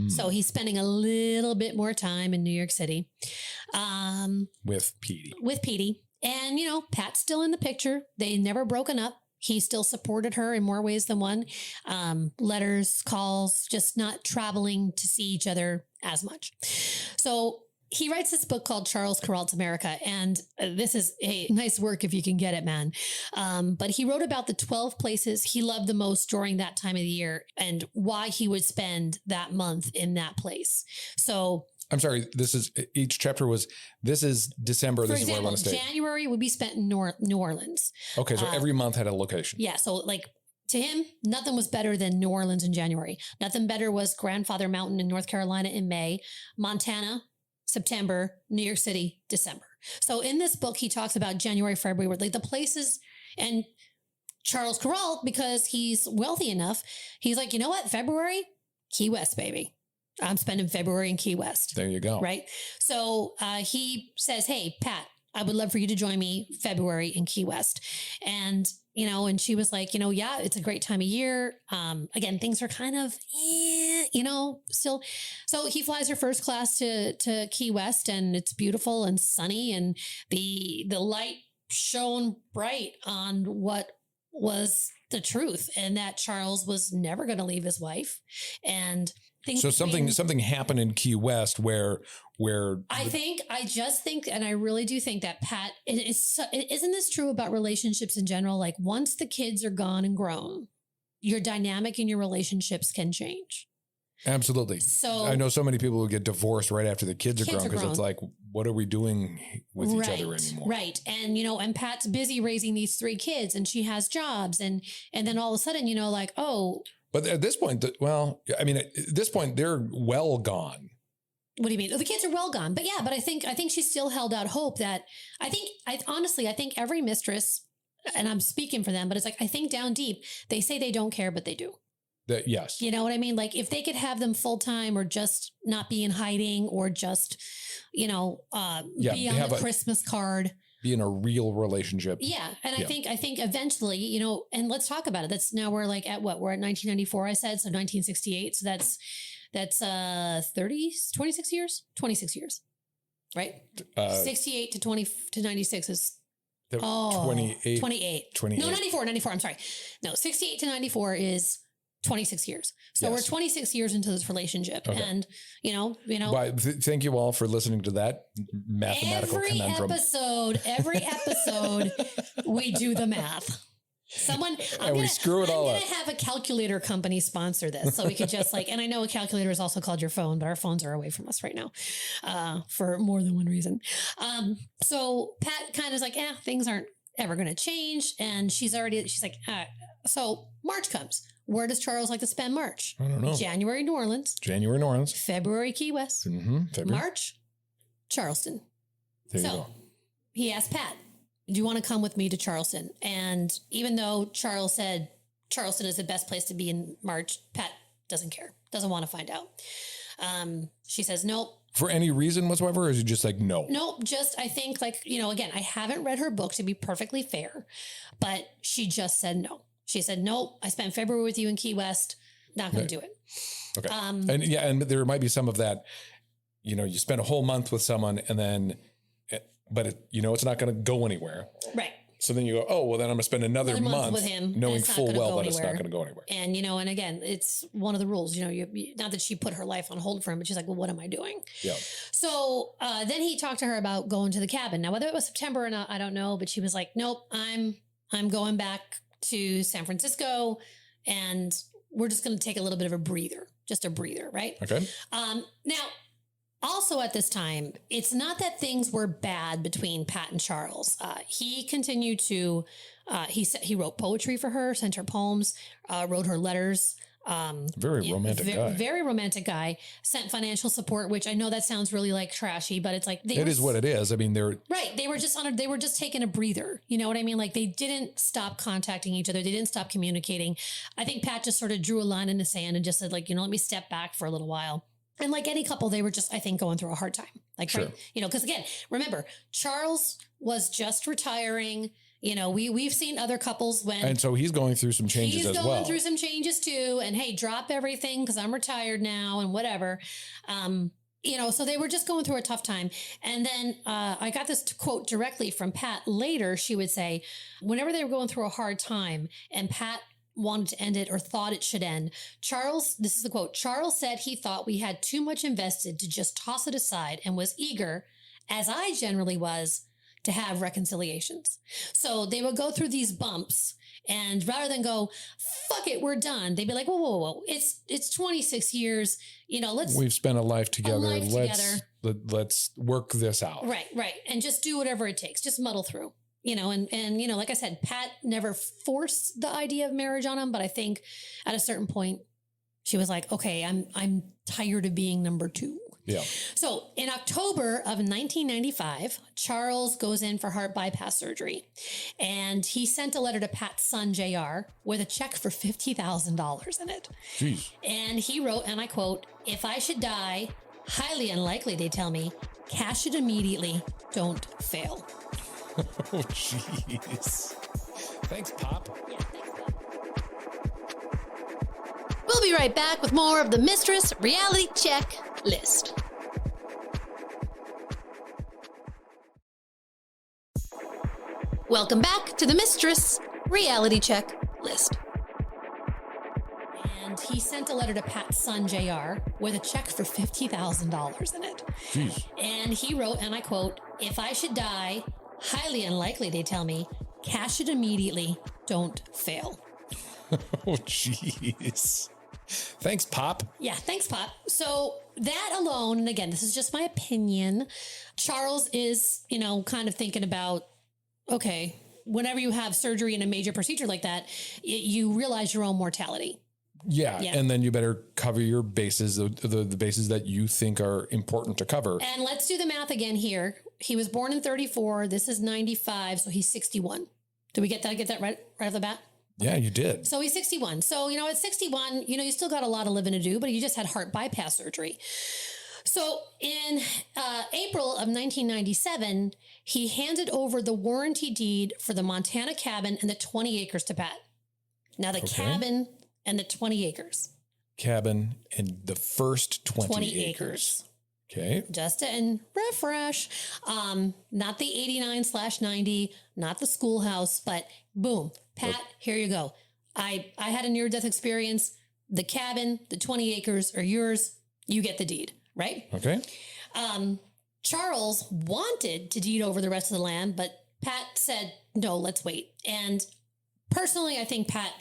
So he's spending a little bit more time in New York City. With Petey. And, Pat's still in the picture. They never broken up. He still supported her in more ways than one. Letters, calls, just not traveling to see each other as much. So he writes this book called Charles Kurault's America. And this is a nice work if you can get it, man. But he wrote about the 12 places he loved the most during that time of the year and why he would spend that month in that place. So I'm sorry, each chapter this is December. This is where I want to stay. January would be spent in New Orleans. Okay. So every month had a location. Yeah. So like to him, nothing was better than New Orleans in January. Nothing better was Grandfather Mountain in North Carolina in May, Montana, September, New York City, December. So in this book, he talks about January, February, like the places, and Charles Kurault, because he's wealthy enough, he's like, you know what? February, Key West, baby. I'm spending February in Key West. There you go. Right. So he says, hey, Pat, I would love for you to join me February in Key West. And, and she was like, yeah, it's a great time of year. Again, things are kind of, still. So he flies her first class to Key West, and it's beautiful and sunny, and the light shone bright on what was the truth, and that Charles was never going to leave his wife. And so something happened in Key West where I just think, and I really do think that Pat, isn't this true about relationships in general? Like once the kids are gone and grown, your dynamic in your relationships can change. Absolutely. So I know so many people who get divorced right after the kids are grown because it's like, what are we doing with each other anymore? Right. And, and Pat's busy raising these 3 kids and she has jobs and then all of a sudden, like, oh. But at this point, at this point, they're well gone. What do you mean? Oh, the kids are well gone. But yeah, but I think she still held out hope that honestly, I think every mistress, and I'm speaking for them, but it's like, I think down deep, they say they don't care, but they do. Yes. You know what I mean? Like if they could have them full time or just not be in hiding or just, be on the Christmas card. Be in a real relationship. Yeah. And I think eventually, and let's talk about it. That's now we're like at what? We're at 1994, I said. So 1968. So that's 26 years, right? 68 to 96 is 28. No, 94. I'm sorry. No, 68 to 94 is 26 years. So We're 26 years into this relationship. Okay. And, thank you all for listening to that mathematical conundrum. Every episode, we do the math. We screw it all up. I'm going to have a calculator company sponsor this so we could just and I know a calculator is also called your phone, but our phones are away from us right now for more than one reason. So Pat kind of is like, things aren't ever going to change. And she's like, so March comes. Where does Charles like to spend March? I don't know. January, New Orleans. February, Key West. Mm-hmm. March, Charleston. There you go. He asked Pat, do you want to come with me to Charleston? And even though Charles said Charleston is the best place to be in March, Pat doesn't care, doesn't want to find out. She says, nope. For any reason whatsoever, or is it just like, no? Nope. Just, I think again, I haven't read her book to be perfectly fair, but she just said no. She said, nope, I spent February with you in Key West. Not going to do it. Okay. And there might be some of that, you spend a whole month with someone and then, but it's not going to go anywhere. Right. So then you go, oh, well, then I'm going to spend another month with him, knowing full well that it's not going to go anywhere. And, and again, it's one of the rules, not that she put her life on hold for him, but she's like, well, what am I doing? Yeah. So then he talked to her about going to the cabin. Now, whether it was September or not, I don't know, but she was like, nope, I'm going back to San Francisco and we're just going to take a little bit of a breather, right? Okay. Now, also at this time, it's not that things were bad between Pat and Charles. He continued to, he wrote poetry for her, sent her poems, wrote her letters. Very romantic guy. Very romantic guy. Sent financial support, which I know that sounds really like trashy, but it's like it is what it is. I mean, they're right. They were just taking a breather. You know what I mean? Like they didn't stop contacting each other. They didn't stop communicating. I think Pat just sort of drew a line in the sand and just said, let me step back for a little while. And like any couple, they were just, I think, going through a hard time. Like, sure. Right, because again, remember, Charles was just retiring. We've seen other couples and so he's going through some changes as well. He's going through some changes too. And hey, drop everything because I'm retired now and whatever. So they were just going through a tough time. And then I got this quote directly from Pat later. She would say, whenever they were going through a hard time and Pat wanted to end it or thought it should end, this is the quote, Charles said he thought we had too much invested to just toss it aside and was eager, as I generally was, to have reconciliations. So they would go through these bumps, and rather than go, fuck it, we're done, they'd be like, whoa. It's 26 years. We've spent a life together. Let's work this out. Right. And just do whatever it takes. Just muddle through. And like I said, Pat never forced the idea of marriage on him, but I think at a certain point she was like, okay, I'm tired of being number two. Yeah. So in October of 1995, Charles goes in for heart bypass surgery, and he sent a letter to Pat's son, JR, with a check for $50,000 in it. Jeez. And he wrote, and I quote, "If I should die, highly unlikely, they tell me, cash it immediately, don't fail." Oh, jeez. Thanks, Pop. Yeah, thanks, Pop. We'll be right back with more of the Mistress Reality Check List. Welcome back to the Mistress Reality Check List. And he sent a letter to Pat's son, JR, with a check for $50,000 in it. Jeez. And he wrote, and I quote, "If I should die, highly unlikely, they tell me, cash it immediately, don't fail." Oh, jeez. Thanks, Pop. Yeah, thanks, Pop. So that alone, and again, this is just my opinion, Charles is, kind of thinking about, okay, whenever you have surgery in a major procedure like that, you realize your own mortality. Yeah. And then you better cover your bases, the bases that you think are important to cover. And let's do the math again here. He was born in 34. This is 95. So he's 61. Did we get that right off the bat? Yeah, you did. So he's 61. So, at 61, you still got a lot of living to do, but you just had heart bypass surgery. So in April of 1997, he handed over the warranty deed for the Montana cabin and the 20 acres to Pat. Now the cabin and the 20 acres. Cabin and the first 20 acres. Okay. Just to refresh, not the 89/90, not the schoolhouse, but boom, Pat, here you go. I had a near-death experience. The cabin, the 20 acres are yours. You get the deed, right? Okay. Charles wanted to deed over the rest of the land, but Pat said, no, let's wait. And personally, I think Pat,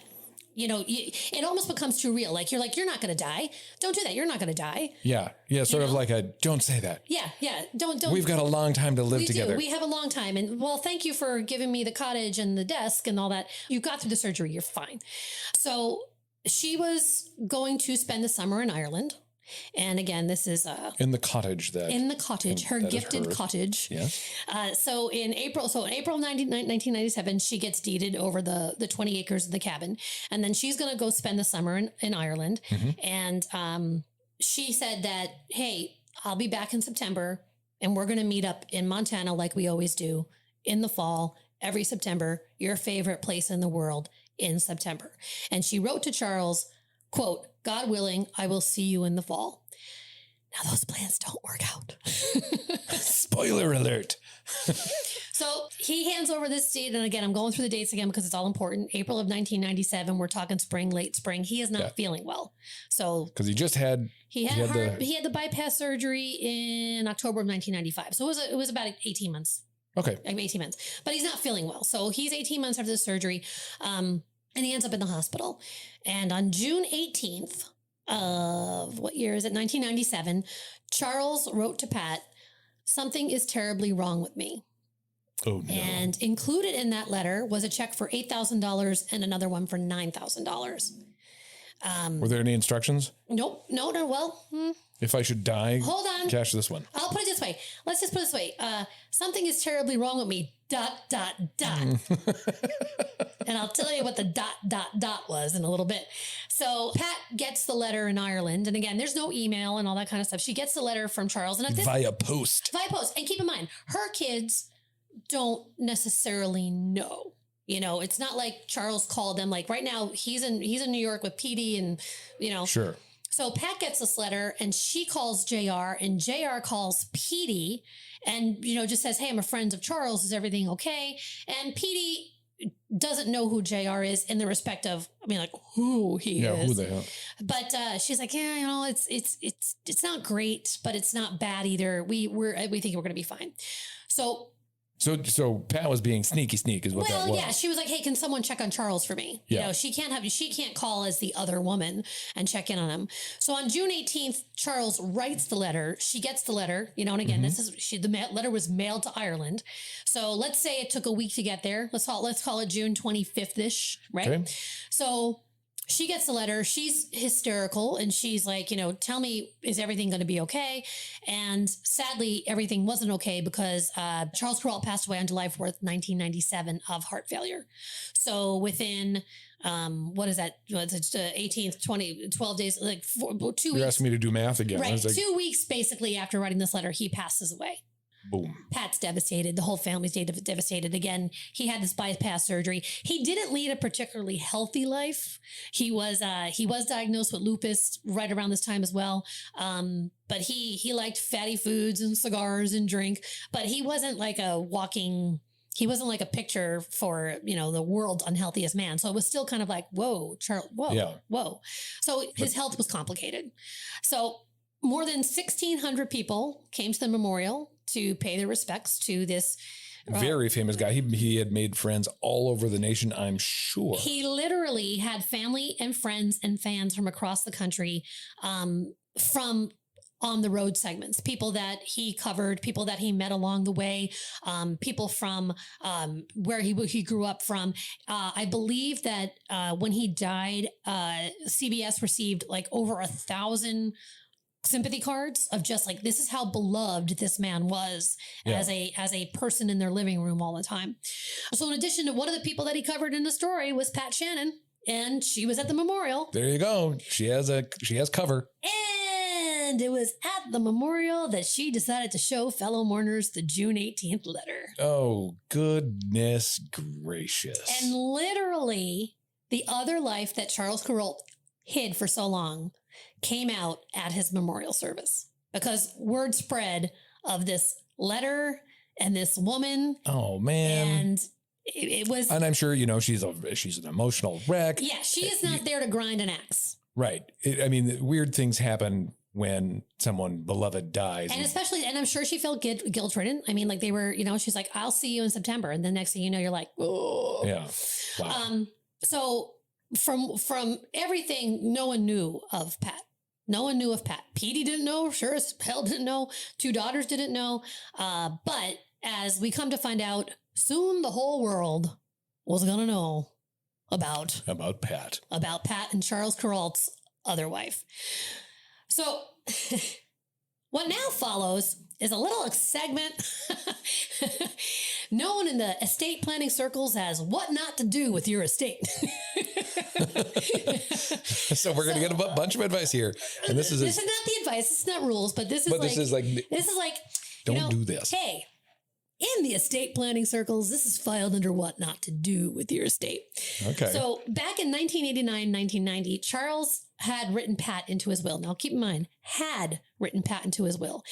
it almost becomes too real. Like, you're not going to die. Don't do that. You're not going to die. Yeah. Yeah. Sort of like don't say that. Yeah. Don't. We've got a long time to live together. We have a long time. And thank you for giving me the cottage and the desk and all that. You got through the surgery. You're fine. So she was going to spend the summer in Ireland. And again, this is in the cottage her gifted cottage. Yes. So in April of 1997, she gets deeded over the 20 acres of the cabin, and then she's going to go spend the summer in Ireland. Mm-hmm. And she said that, hey, I'll be back in September, and we're going to meet up in Montana like we always do in the fall, every September, your favorite place in the world in September. And she wrote to Charles, quote, "God willing, I will see you in the fall." Now those plans don't work out. Spoiler alert. So he hands over this deed. And again, I'm going through the dates again because it's all important. April of 1997. We're talking spring, late spring. He is not feeling well. So because he just had, he had the bypass surgery in October of 1995. So it was about 18 months. Okay. 18 months, but he's not feeling well. So he's 18 months after the surgery. And he ends up in the hospital. And on June 18th of what year is it? 1997, Charles wrote to Pat, "Something is terribly wrong with me." Oh, no. And included in that letter was a check for $8,000 and another one for $9,000. Were there any instructions? Nope. No. Well, if I should die, hold on. Cash this one. I'll put it this way. Let's just put it this way. Something is terribly wrong with me. ... And I'll tell you what the ... was in a little bit. So Pat gets the letter in Ireland. And again, there's no email and all that kind of stuff. She gets the letter from Charles. And via post. And keep in mind, her kids don't necessarily know. It's not like Charles called them. Like right now, he's in New York with PD and, Sure. So Pat gets this letter and she calls JR and JR calls Petey and, just says, hey, I'm a friend of Charles. Is everything okay? And Petey doesn't know who JR is in the respect of, who he is. Who the hell? But she's like, yeah, it's not great, but it's not bad either. We think we're going to be fine. So Pat was being sneaky is what that was. Well, yeah, she was like, hey, can someone check on Charles for me? Yeah. She can't call as the other woman and check in on him. So on June 18th, Charles writes the letter. She gets the letter, and again, the letter was mailed to Ireland. So let's say it took a week to get there. Let's call it June 25th-ish, right? Okay. So she gets the letter. She's hysterical. And she's like, tell me, is everything going to be okay? And sadly, everything wasn't okay because Charles Kurault passed away on July 4th, 1997 of heart failure. So within, 18th, 12 days, 2 weeks. You're asking me to do math again. Right. 2 weeks basically after writing this letter, he passes away. Boom. Pat's devastated. The whole family's devastated. Again, he had this bypass surgery. He didn't lead a particularly healthy life. He was diagnosed with lupus right around this time as well. But he liked fatty foods and cigars and drink, but he wasn't like a picture for, the world's unhealthiest man. So it was still kind of like, whoa, Charles, whoa, yeah. Whoa. So his health was complicated. So more than 1,600 people came to the memorial to pay their respects to this very famous guy. He had made friends all over the nation, I'm sure. He literally had family and friends and fans from across the country, from on the road segments, people that he covered, people that he met along the way, people from where he grew up from. I believe that when he died, CBS received like over 1,000 sympathy cards of just like, this is how beloved this man was as a person in their living room all the time. So in addition to one of the people that he covered in the story was Pat Shannon, and she was at the memorial. There you go. She has cover. And it was at the memorial that she decided to show fellow mourners the June 18th letter. Oh, goodness gracious. And literally the other life that Charles Kurault hid for so long came out at his memorial service because word spread of this letter and this woman. Oh, man. And it was. And I'm sure, she's an emotional wreck. Yeah, she is not there to grind an axe. Right. Weird things happen when someone beloved dies. And I'm sure she felt guilt-ridden. They were, she's like, I'll see you in September. And the next thing you know, you're like, oh. Yeah. Wow. So from everything, no one knew of Pat. No one knew of Pat. Petey didn't know. Sure as hell didn't know. 2 daughters didn't know. But as we come to find out, soon the whole world was going to know about Pat. About Pat and Charles Kurault's other wife. So what now follows is a little segment known in the estate planning circles as what not to do with your estate. So we're going to get a bunch of advice here. And this is not the advice. This is not rules, but this is like, don't do this. Hey, in the estate planning circles, this is filed under what not to do with your estate. Okay. So back in 1989, 1990, Charles had written Pat into his will. Now keep in mind, had written Pat into his will.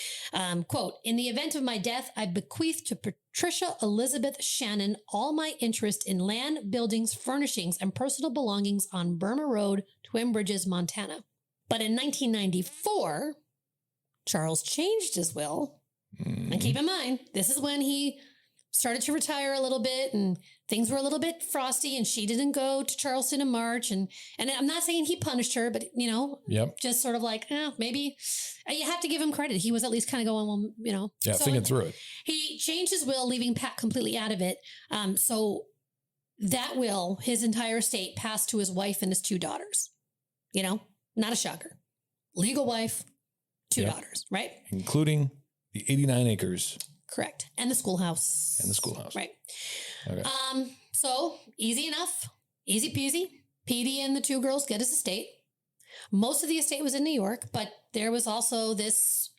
Quote, in the event of my death, I bequeath to Patricia Elizabeth Shannon all my interest in land, buildings, furnishings, and personal belongings on Burma Road, Twin Bridges, Montana. But in 1994, Charles changed his will. And keep in mind, this is when he started to retire a little bit and things were a little bit frosty and she didn't go to Charleston in March. And I'm not saying he punished her, but, just sort of like, maybe you have to give him credit. He was at least kind of going, well, Yeah, so thinking through it. He changed his will, leaving Pat completely out of it. So that will, his entire estate passed to his wife and his 2 daughters. Not a shocker. Legal wife, 2 daughters, right? Including the 89 acres. Correct. And the schoolhouse. Right. Okay. So easy enough. Easy peasy. Petey and the 2 girls get his estate. Most of the estate was in New York, but there was also this,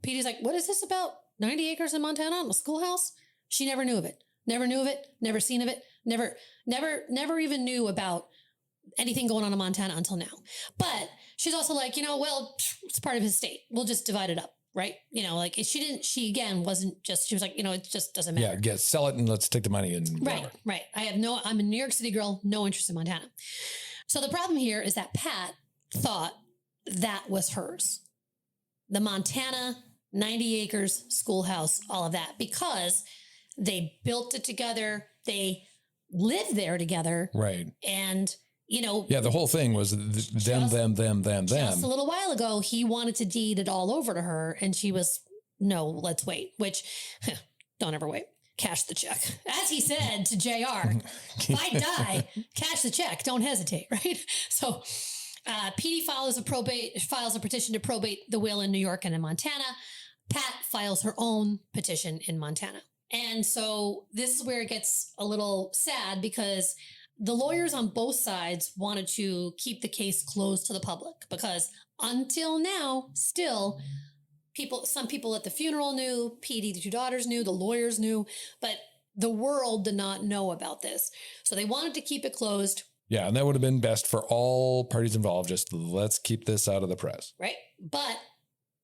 Petey's like, what is this about 90 acres in Montana and a schoolhouse? She never knew of it. Never knew of it. Never seen of it. Never even knew about anything going on in Montana until now. But she's also like, well, it's part of his state. We'll just divide it up. Right. Like she again wasn't just, she was like, it just doesn't matter. Yeah. Sell it and let's take the money and right. I'm a New York City girl, no interest in Montana. So the problem here is that Pat thought that was hers. The Montana 90 acres schoolhouse, all of that, because they built it together. They lived there together. Right. And the whole thing was them. Just a little while ago, he wanted to deed it all over to her. And she was, no, let's wait, which don't ever wait. Cash the check. As he said to JR, if I die, cash the check. Don't hesitate. Right. So PD files a petition to probate the will in New York and in Montana. Pat files her own petition in Montana. And so this is where it gets a little sad because the lawyers on both sides wanted to keep the case closed to the public because until now, still, some people at the funeral knew, PD, the two daughters knew, the lawyers knew, but the world did not know about this. So they wanted to keep it closed. Yeah, and that would have been best for all parties involved. Just let's keep this out of the press. Right. But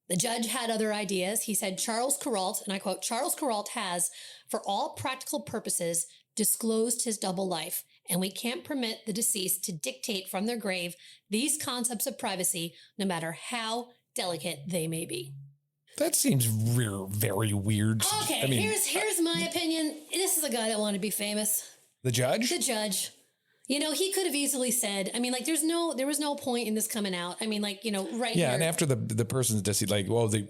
the judge had other ideas. He said, Charles Kurault, and I quote, Charles Kurault has, for all practical purposes, disclosed his double life, and we can't permit the deceased to dictate from their grave these concepts of privacy, no matter how delicate they may be. That seems very weird. Okay, here's my opinion. This is a guy that wanted to be famous. The judge? The judge. He could have easily said, there was no point in this coming out. right Yeah, here. and after the person's deceased,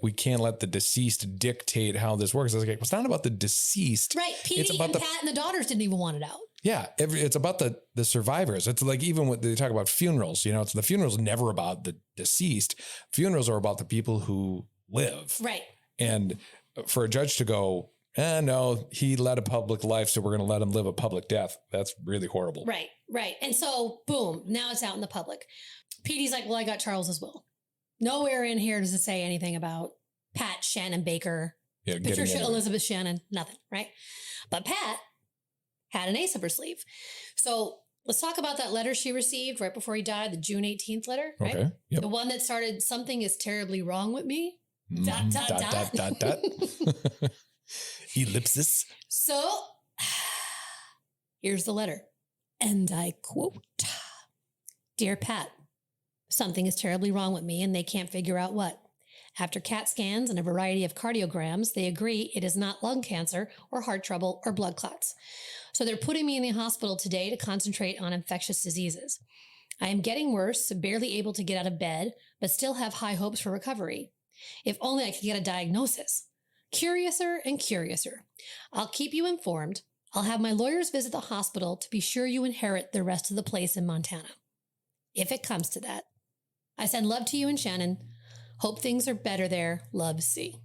we can't let the deceased dictate how this works. I was like, it's not about the deceased. Right, PD and Pat and the daughters didn't even want it out. Yeah, it's about the survivors. It's like even when they talk about funerals, it's the funeral's never about the deceased. Funerals are about the people who live. Right. And for a judge to go, no, he led a public life, so we're going to let him live a public death. That's really horrible. Right. And so, boom, now it's out in the public. PD's like, well, I got Charles's will. Nowhere in here does it say anything about Pat Shannon Baker, Patricia Elizabeth Shannon, nothing, right? But Pat had an ace up her sleeve. So let's talk about that letter she received right before he died, the June 18th letter, right? Okay. Yep. The one that started, something is terribly wrong with me. ... Ellipsis. So here's the letter. And I quote, Dear Pat, something is terribly wrong with me and they can't figure out what. After CAT scans and a variety of cardiograms, they agree it is not lung cancer or heart trouble or blood clots. So they're putting me in the hospital today to concentrate on infectious diseases. I am getting worse, barely able to get out of bed, but still have high hopes for recovery. If only I could get a diagnosis. Curiouser and curiouser. I'll keep you informed. I'll have my lawyers visit the hospital to be sure you inherit the rest of the place in Montana. If it comes to that. I send love to you and Shannon. Hope things are better there. Love, C.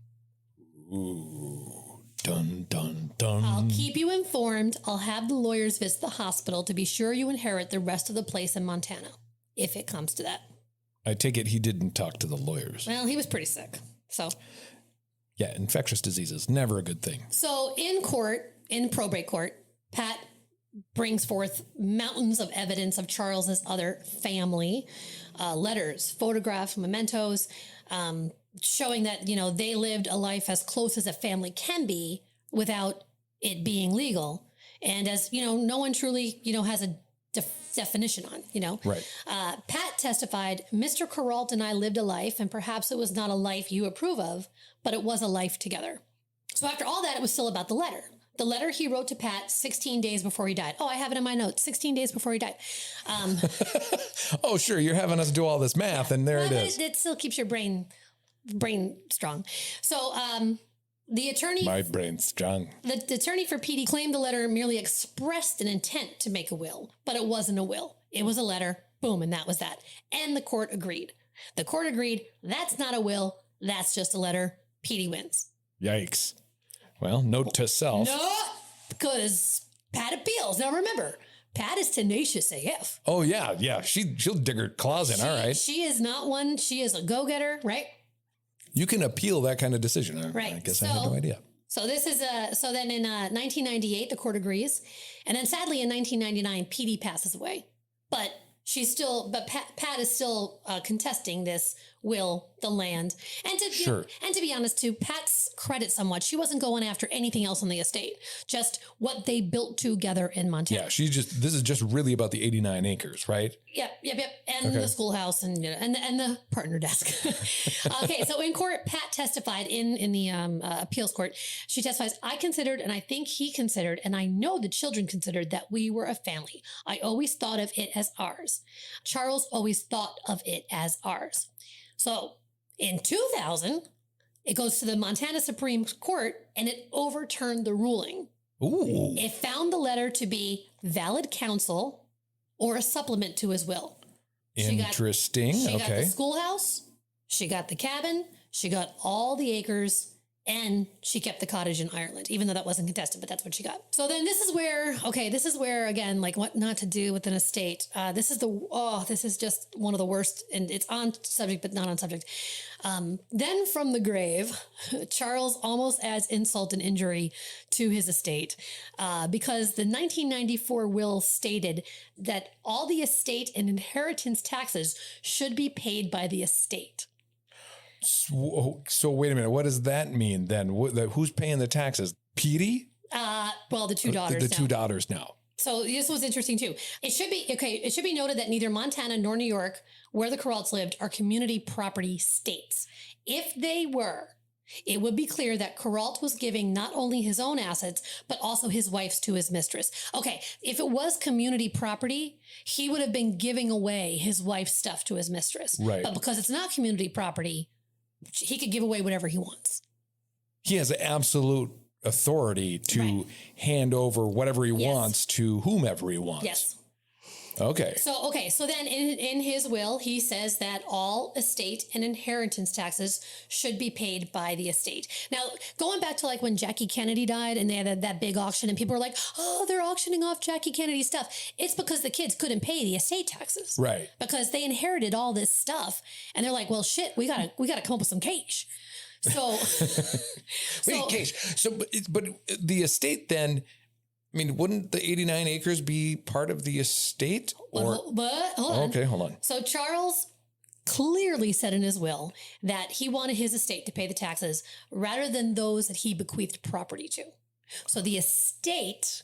Ooh, dun, dun, dun. I'll keep you informed. I'll have the lawyers visit the hospital to be sure you inherit the rest of the place in Montana. If it comes to that. I take it he didn't talk to the lawyers. Well, he was pretty sick. So. Yeah, infectious diseases, never a good thing. So in court, in probate court, Pat brings forth mountains of evidence of Charles's other family, letters, photographs, mementos, showing that, they lived a life as close as a family can be without it being legal. And as, no one truly, has a definition on, Right. Pat testified, Mr. Kurault and I lived a life, and perhaps it was not a life you approve of, but it was a life together. So after all that, it was still about the letter. The letter he wrote to Pat 16 days before he died. Oh, I have it in my notes. 16 days before he died. Oh, sure. You're having us do all this math, and there it is. It still keeps your brain strong. So the attorney... My brain's strong. The attorney for PD claimed the letter merely expressed an intent to make a will, but it wasn't a will. It was a letter. Boom, and that was that. And the court agreed. The court agreed, that's not a will. That's just a letter. PD wins. Yikes. Well, note to self. No, because Pat appeals. Now remember, Pat is tenacious AF. Oh, yeah. She'll dig her claws in, all right. She is not one. She is a go-getter, right? You can appeal that kind of decision. Right. I guess I had no idea. So this is so then in 1998, the court agrees. And then sadly in 1999, PD passes away. But but Pat is still contesting this will, the land. And to be honest, to Pat's credit somewhat, she wasn't going after anything else on the estate, just what they built together in Montana. Yeah, this is just really about the 89 acres, right? Yep. And the schoolhouse and the partner desk. Okay, so in court, Pat testified in the appeals court. She testifies, I considered, and I think he considered, and I know the children considered that we were a family. I always thought of it as ours. Charles always thought of it as ours. So in 2000, it goes to the Montana Supreme Court and it overturned the ruling. Ooh. It found the letter to be valid counsel or a supplement to his will. Interesting. She got the schoolhouse, she got the cabin, she got all the acres, and she kept the cottage in Ireland, even though that wasn't contested, but that's what she got. So then this is where, again, like what not to do with an estate. This is just one of the worst, and it's on subject, but not on subject. Then from the grave, Charles almost adds insult and injury to his estate because the 1994 will stated that all the estate and inheritance taxes should be paid by the estate. So wait a minute. What does that mean then? Who's paying the taxes? Petey? Well, the two daughters. The two daughters now. So this was interesting too. It should be noted that neither Montana nor New York, where the Kuraults lived, are community property states. If they were, it would be clear that Kurault was giving not only his own assets, but also his wife's to his mistress. Okay, if it was community property, he would have been giving away his wife's stuff to his mistress. Right. But because it's not community property, he could give away whatever he wants. He has absolute authority to hand over whatever he wants to whomever he wants. Yes. Okay. So then in his will, he says that all estate and inheritance taxes should be paid by the estate. Now, going back to like when Jackie Kennedy died and they had that big auction and people were like, oh, they're auctioning off Jackie Kennedy's stuff. It's because the kids couldn't pay the estate taxes. Right. Because they inherited all this stuff. And they're like, well, shit, we gotta come up with some cash. So, wait, cash. So, but the estate then, I mean, wouldn't the 89 acres be part of the estate? But hold on. Okay, hold on. So Charles clearly said in his will that he wanted his estate to pay the taxes rather than those that he bequeathed property to. So the estate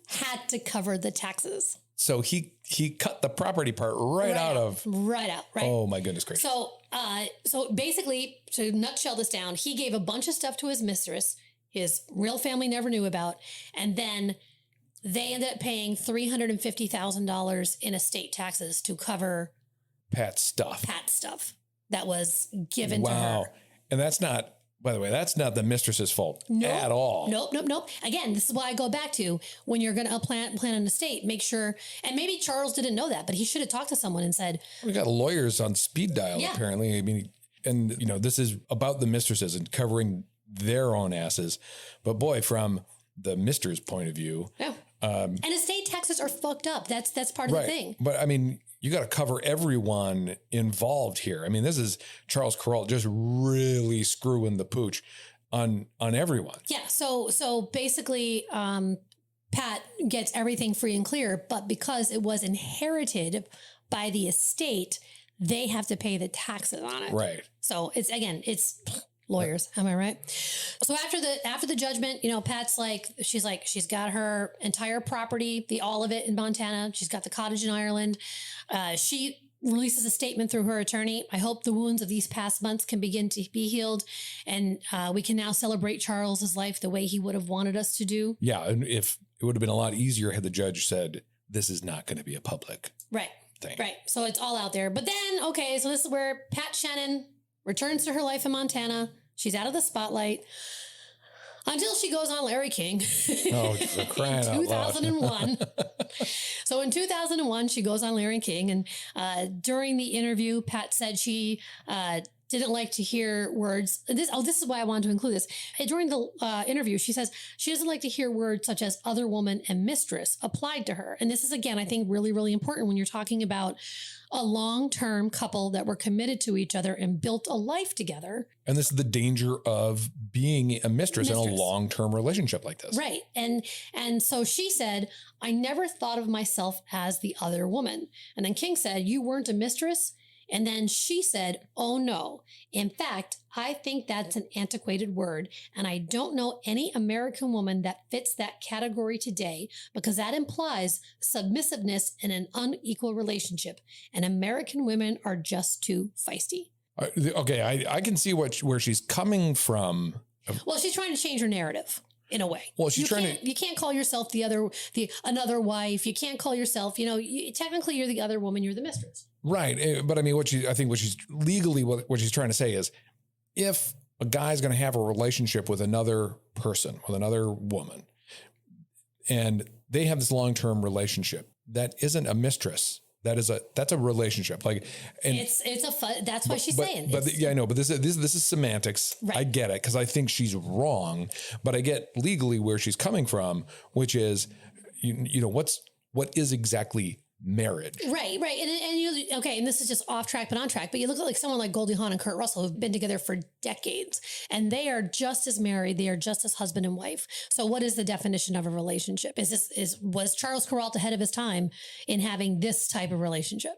had to cover the taxes. So he cut the property part right out. Right. Oh my goodness gracious. So basically, to nutshell this down, he gave a bunch of stuff to his mistress. His real family never knew about. And then they ended up paying $350,000 in estate taxes to cover Pat's stuff that was given to her. Wow. And that's not, by the way, that's not the mistress's fault at all. Nope. Again, this is why I go back to when you're going to plan an estate, make sure, and maybe Charles didn't know that, but he should have talked to someone and said, we got lawyers on speed dial, apparently. I mean, and this is about the mistresses and covering their own asses. But boy, from the mister's point of view. Yeah. And estate taxes are fucked up. That's part of the thing. But I mean, you got to cover everyone involved here. I mean, this is Charles Kurault just really screwing the pooch on everyone. Yeah. So basically, Pat gets everything free and clear, but because it was inherited by the estate, they have to pay the taxes on it. Right. So it's lawyers. Am I right? So after the judgment, Pat's she's got her entire property, all of it in Montana. She's got the cottage in Ireland. She releases a statement through her attorney. I hope the wounds of these past months can begin to be healed. And we can now celebrate Charles's life the way he would have wanted us to do. Yeah. And if it would have been a lot easier had the judge said, this is not going to be a public thing. Right. So it's all out there. But then, so this is where Pat Shannon returns to her life in Montana. She's out of the spotlight until she goes on Larry King. Oh, for crying out loud. 2001. So in 2001, she goes on Larry King. And during the interview, Pat said she didn't like to hear words. This is why I wanted to include this. During the interview, she says she doesn't like to hear words such as other woman and mistress applied to her. And this is, again, I think really, really important when you're talking about a long-term couple that were committed to each other and built a life together. And this is the danger of being a mistress in a long-term relationship like this. Right. And so she said, I never thought of myself as the other woman. And then King said, you weren't a mistress? And then she said, oh no. In fact, I think that's an antiquated word. And I don't know any American woman that fits that category today because that implies submissiveness in an unequal relationship. And American women are just too feisty. Okay, I can see where she's coming from. Well, she's trying to change her narrative. In a way. Well, she's you can't call yourself another wife. You can't call yourself, technically you're the other woman, you're the mistress. Right. But I mean, what she's legally, what she's trying to say is if a guy's going to have a relationship with another person, with another woman, and they have this long-term relationship, that isn't a mistress. That's a relationship. Like, and that's what she's saying. But I know, but this is semantics. Right. I get it because I think she's wrong, but I get legally where she's coming from, which is, what is exactly marriage? Right. And this is just off track, but on track. But you look at like someone like Goldie Hawn and Kurt Russell who've been together for decades, and they are just as married. They are just as husband and wife. So what is the definition of a relationship? Was Charles Kurault ahead of his time in having this type of relationship?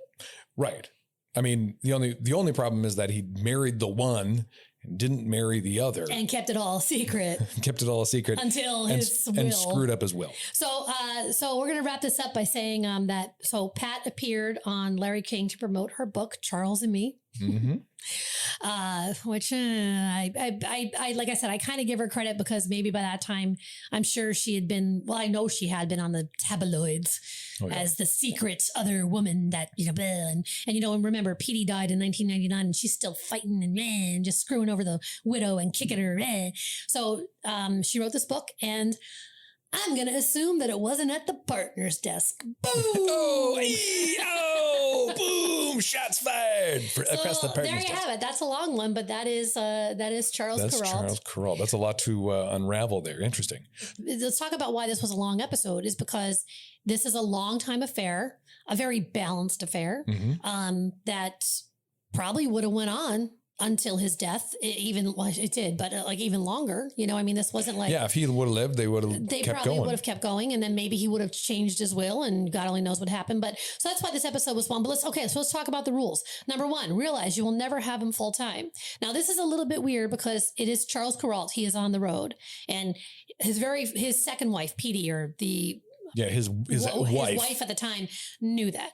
Right. I mean, the only problem is that he married the one and didn't marry the other. And kept it all secret. Until his will. And screwed up his will. So we're going to wrap this up by saying that Pat appeared on Larry King to promote her book, Charles and Me. Mm-hmm. Which I like I said, I kind of give her credit because maybe by that time, I'm sure I know she had been on the tabloids as the secret other woman that, and remember Petey died in 1999 and she's still fighting and just screwing over the widow and kicking her. So she wrote this book, and I'm going to assume that it wasn't at the partner's desk. Boom! Boom! Shots fired across the partner's desk. There you have it. That's a long one, but that is Charles Kurault. That's Charles Kurault. That's a lot to unravel there. Interesting. Let's talk about why this was a long episode. Is because this is a long time affair, a very balanced affair, that probably would have went on until his death. It did, but even longer. This wasn't like, if he would have lived, they probably would have kept going, and then maybe he would have changed his will, and God only knows what happened. But so that's why this episode was fun. But let's talk about the rules. Number one, realize you will never have him full time. Now this is a little bit weird because it is Charles Kurault. He is on the road, and his second wife, Petey, his wife at the time knew that.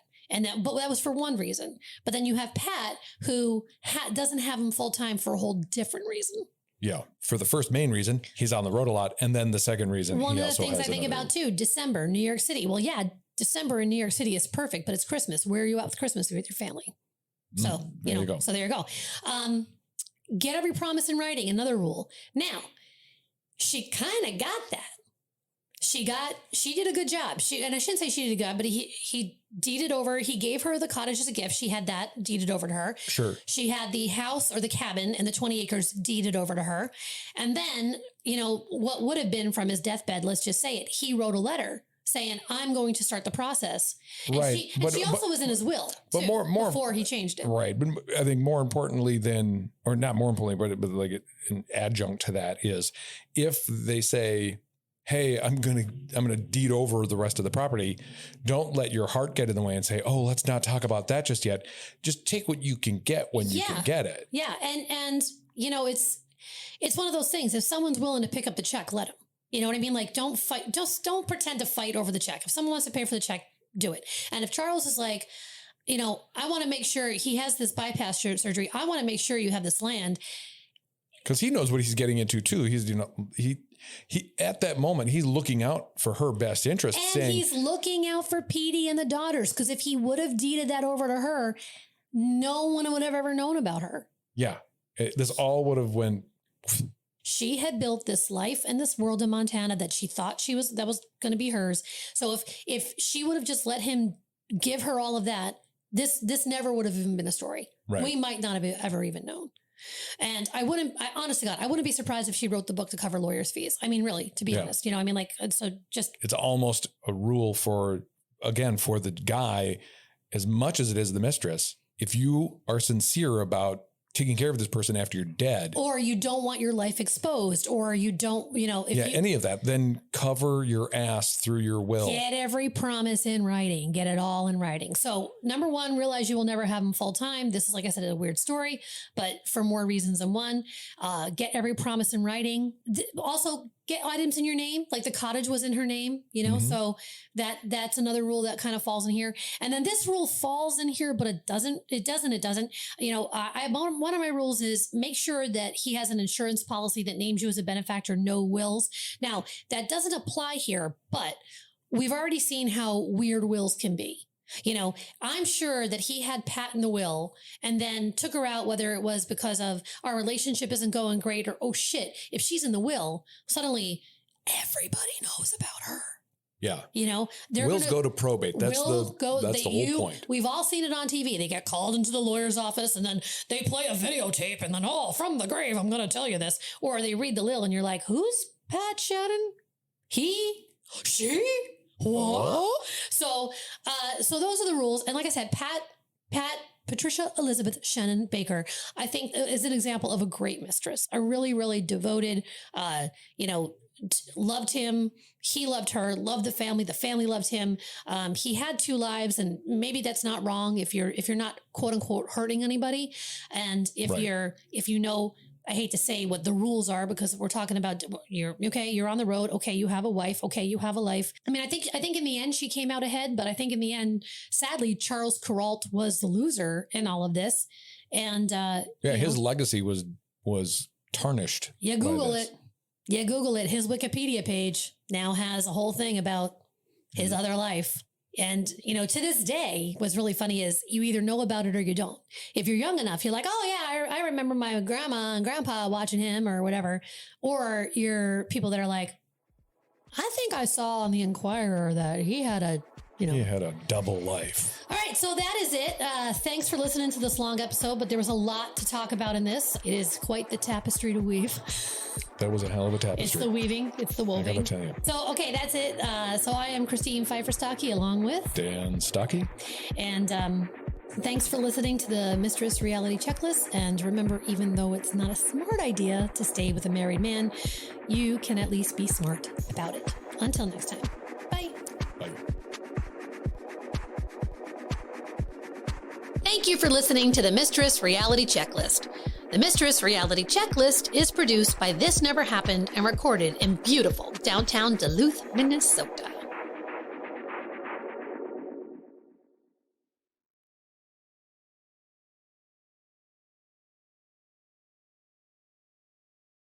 But that was for one reason. But then you have Pat, who doesn't have him full time for a whole different reason. Yeah. For the first main reason, he's on the road a lot. And then the second reason, one of the things I think about too, December, New York City. Well, yeah, December in New York City is perfect, but it's Christmas. Where are you out with Christmas? With your family. So, there you go. So there you go. Get every promise in writing. Another rule. Now, she kind of got that. She did a good job. And I shouldn't say she did a good job, but he deeded over. He gave her the cottage as a gift. She had that deeded over to her. Sure. She had the house or the cabin and the 20 acres deeded over to her. And then, what would have been from his deathbed, let's just say it, he wrote a letter saying, I'm going to start the process. And right. She also was in his will, but more before he changed it. Right. But I think more importantly or not more importantly, but like an adjunct to that is if they say, hey, I'm going to deed over the rest of the property. Don't let your heart get in the way and say, oh, let's not talk about that just yet. Just take what you can get when you can get it. Yeah. And it's one of those things. If someone's willing to pick up the check, let them. You know what I mean? Like, don't fight. Just don't pretend to fight over the check. If someone wants to pay for the check, do it. And if Charles is like, I want to make sure he has this bypass surgery. I want to make sure you have this land. Because he knows what he's getting into too. He at that moment, he's looking out for her best interest. And he's looking out for Petey and the daughters. Because if he would have deeded that over to her, no one would have ever known about her. Yeah. This all would have went. She had built this life and this world in Montana that she thought that was going to be hers. So if she would have just let him give her all of that, this never would have even been a story. Right. We might not have ever even known. And I honestly, God, I wouldn't be surprised if she wrote the book to cover lawyers' fees. I mean, really, to be honest, you know, I mean, like, so just. It's almost a rule for the guy, as much as it is the mistress. If you are sincere about taking care of this person after you're dead, or you don't want your life exposed, or you don't, you know, any of that, then cover your ass through your will. Get every promise in writing, get it all in writing. So number one, realize you will never have them full time. This is, like I said, a weird story, but for more reasons than one, get every promise in writing. Also get items in your name. Like the cottage was in her name, you know, so that's another rule that kind of falls in here. And then this rule falls in here, but it doesn't, you know, one of my rules is make sure that he has an insurance policy that names you as a benefactor, no wills. Now that doesn't apply here, but we've already seen how weird wills can be. You know, I'm sure that he had Pat in the will and then took her out, whether it was because of our relationship isn't going great or, oh shit, if she's in the will, suddenly everybody knows about her. Yeah. You know, wills go to probate. That's the whole point. We've all seen it on TV. They get called into the lawyer's office and then they play a videotape and then, oh, from the grave, I'm going to tell you this. Or they read the will and you're like, who's Pat Shannon? He? She? What? So those are the rules. And like I said, Patricia Elizabeth Shannon Baker, I think is an example of a great mistress, a really, really devoted, you know, loved him. He loved her, loved the family loved him. He had 2 lives, and maybe that's not wrong if you're not quote unquote hurting anybody. And if you know, I hate to say what the rules are because we're talking about you're on the road. Okay. You have a wife. Okay. You have a life. I mean, I think in the end she came out ahead, but I think in the end, sadly, Charles Kurault was the loser in all of this. And, his legacy was tarnished. Yeah. Google it. His Wikipedia page now has a whole thing about his other life. And, you know, to this day, what's really funny is you either know about it or you don't. If you're young enough, you're like, oh yeah, I remember my grandma and grandpa watching him or whatever. Or you're people that are like, I think I saw on the Inquirer that he had a double life. All right. So that is it. Thanks for listening to this long episode, but there was a lot to talk about in this. It is quite the tapestry to weave. That was a hell of a tapestry. It's the weaving. It's the woving. I gotta tell you. So, okay, that's it. So I am Christine Pfeiffer-Stocky along with Dan Stocky. And thanks for listening to the Mistress Reality Checklist. And remember, even though it's not a smart idea to stay with a married man, you can at least be smart about it. Until next time. Bye. Bye. Thank you for listening to the Mistress Reality Checklist. The Mistress Reality Checklist is produced by This Never Happened and recorded in beautiful downtown Duluth, Minnesota.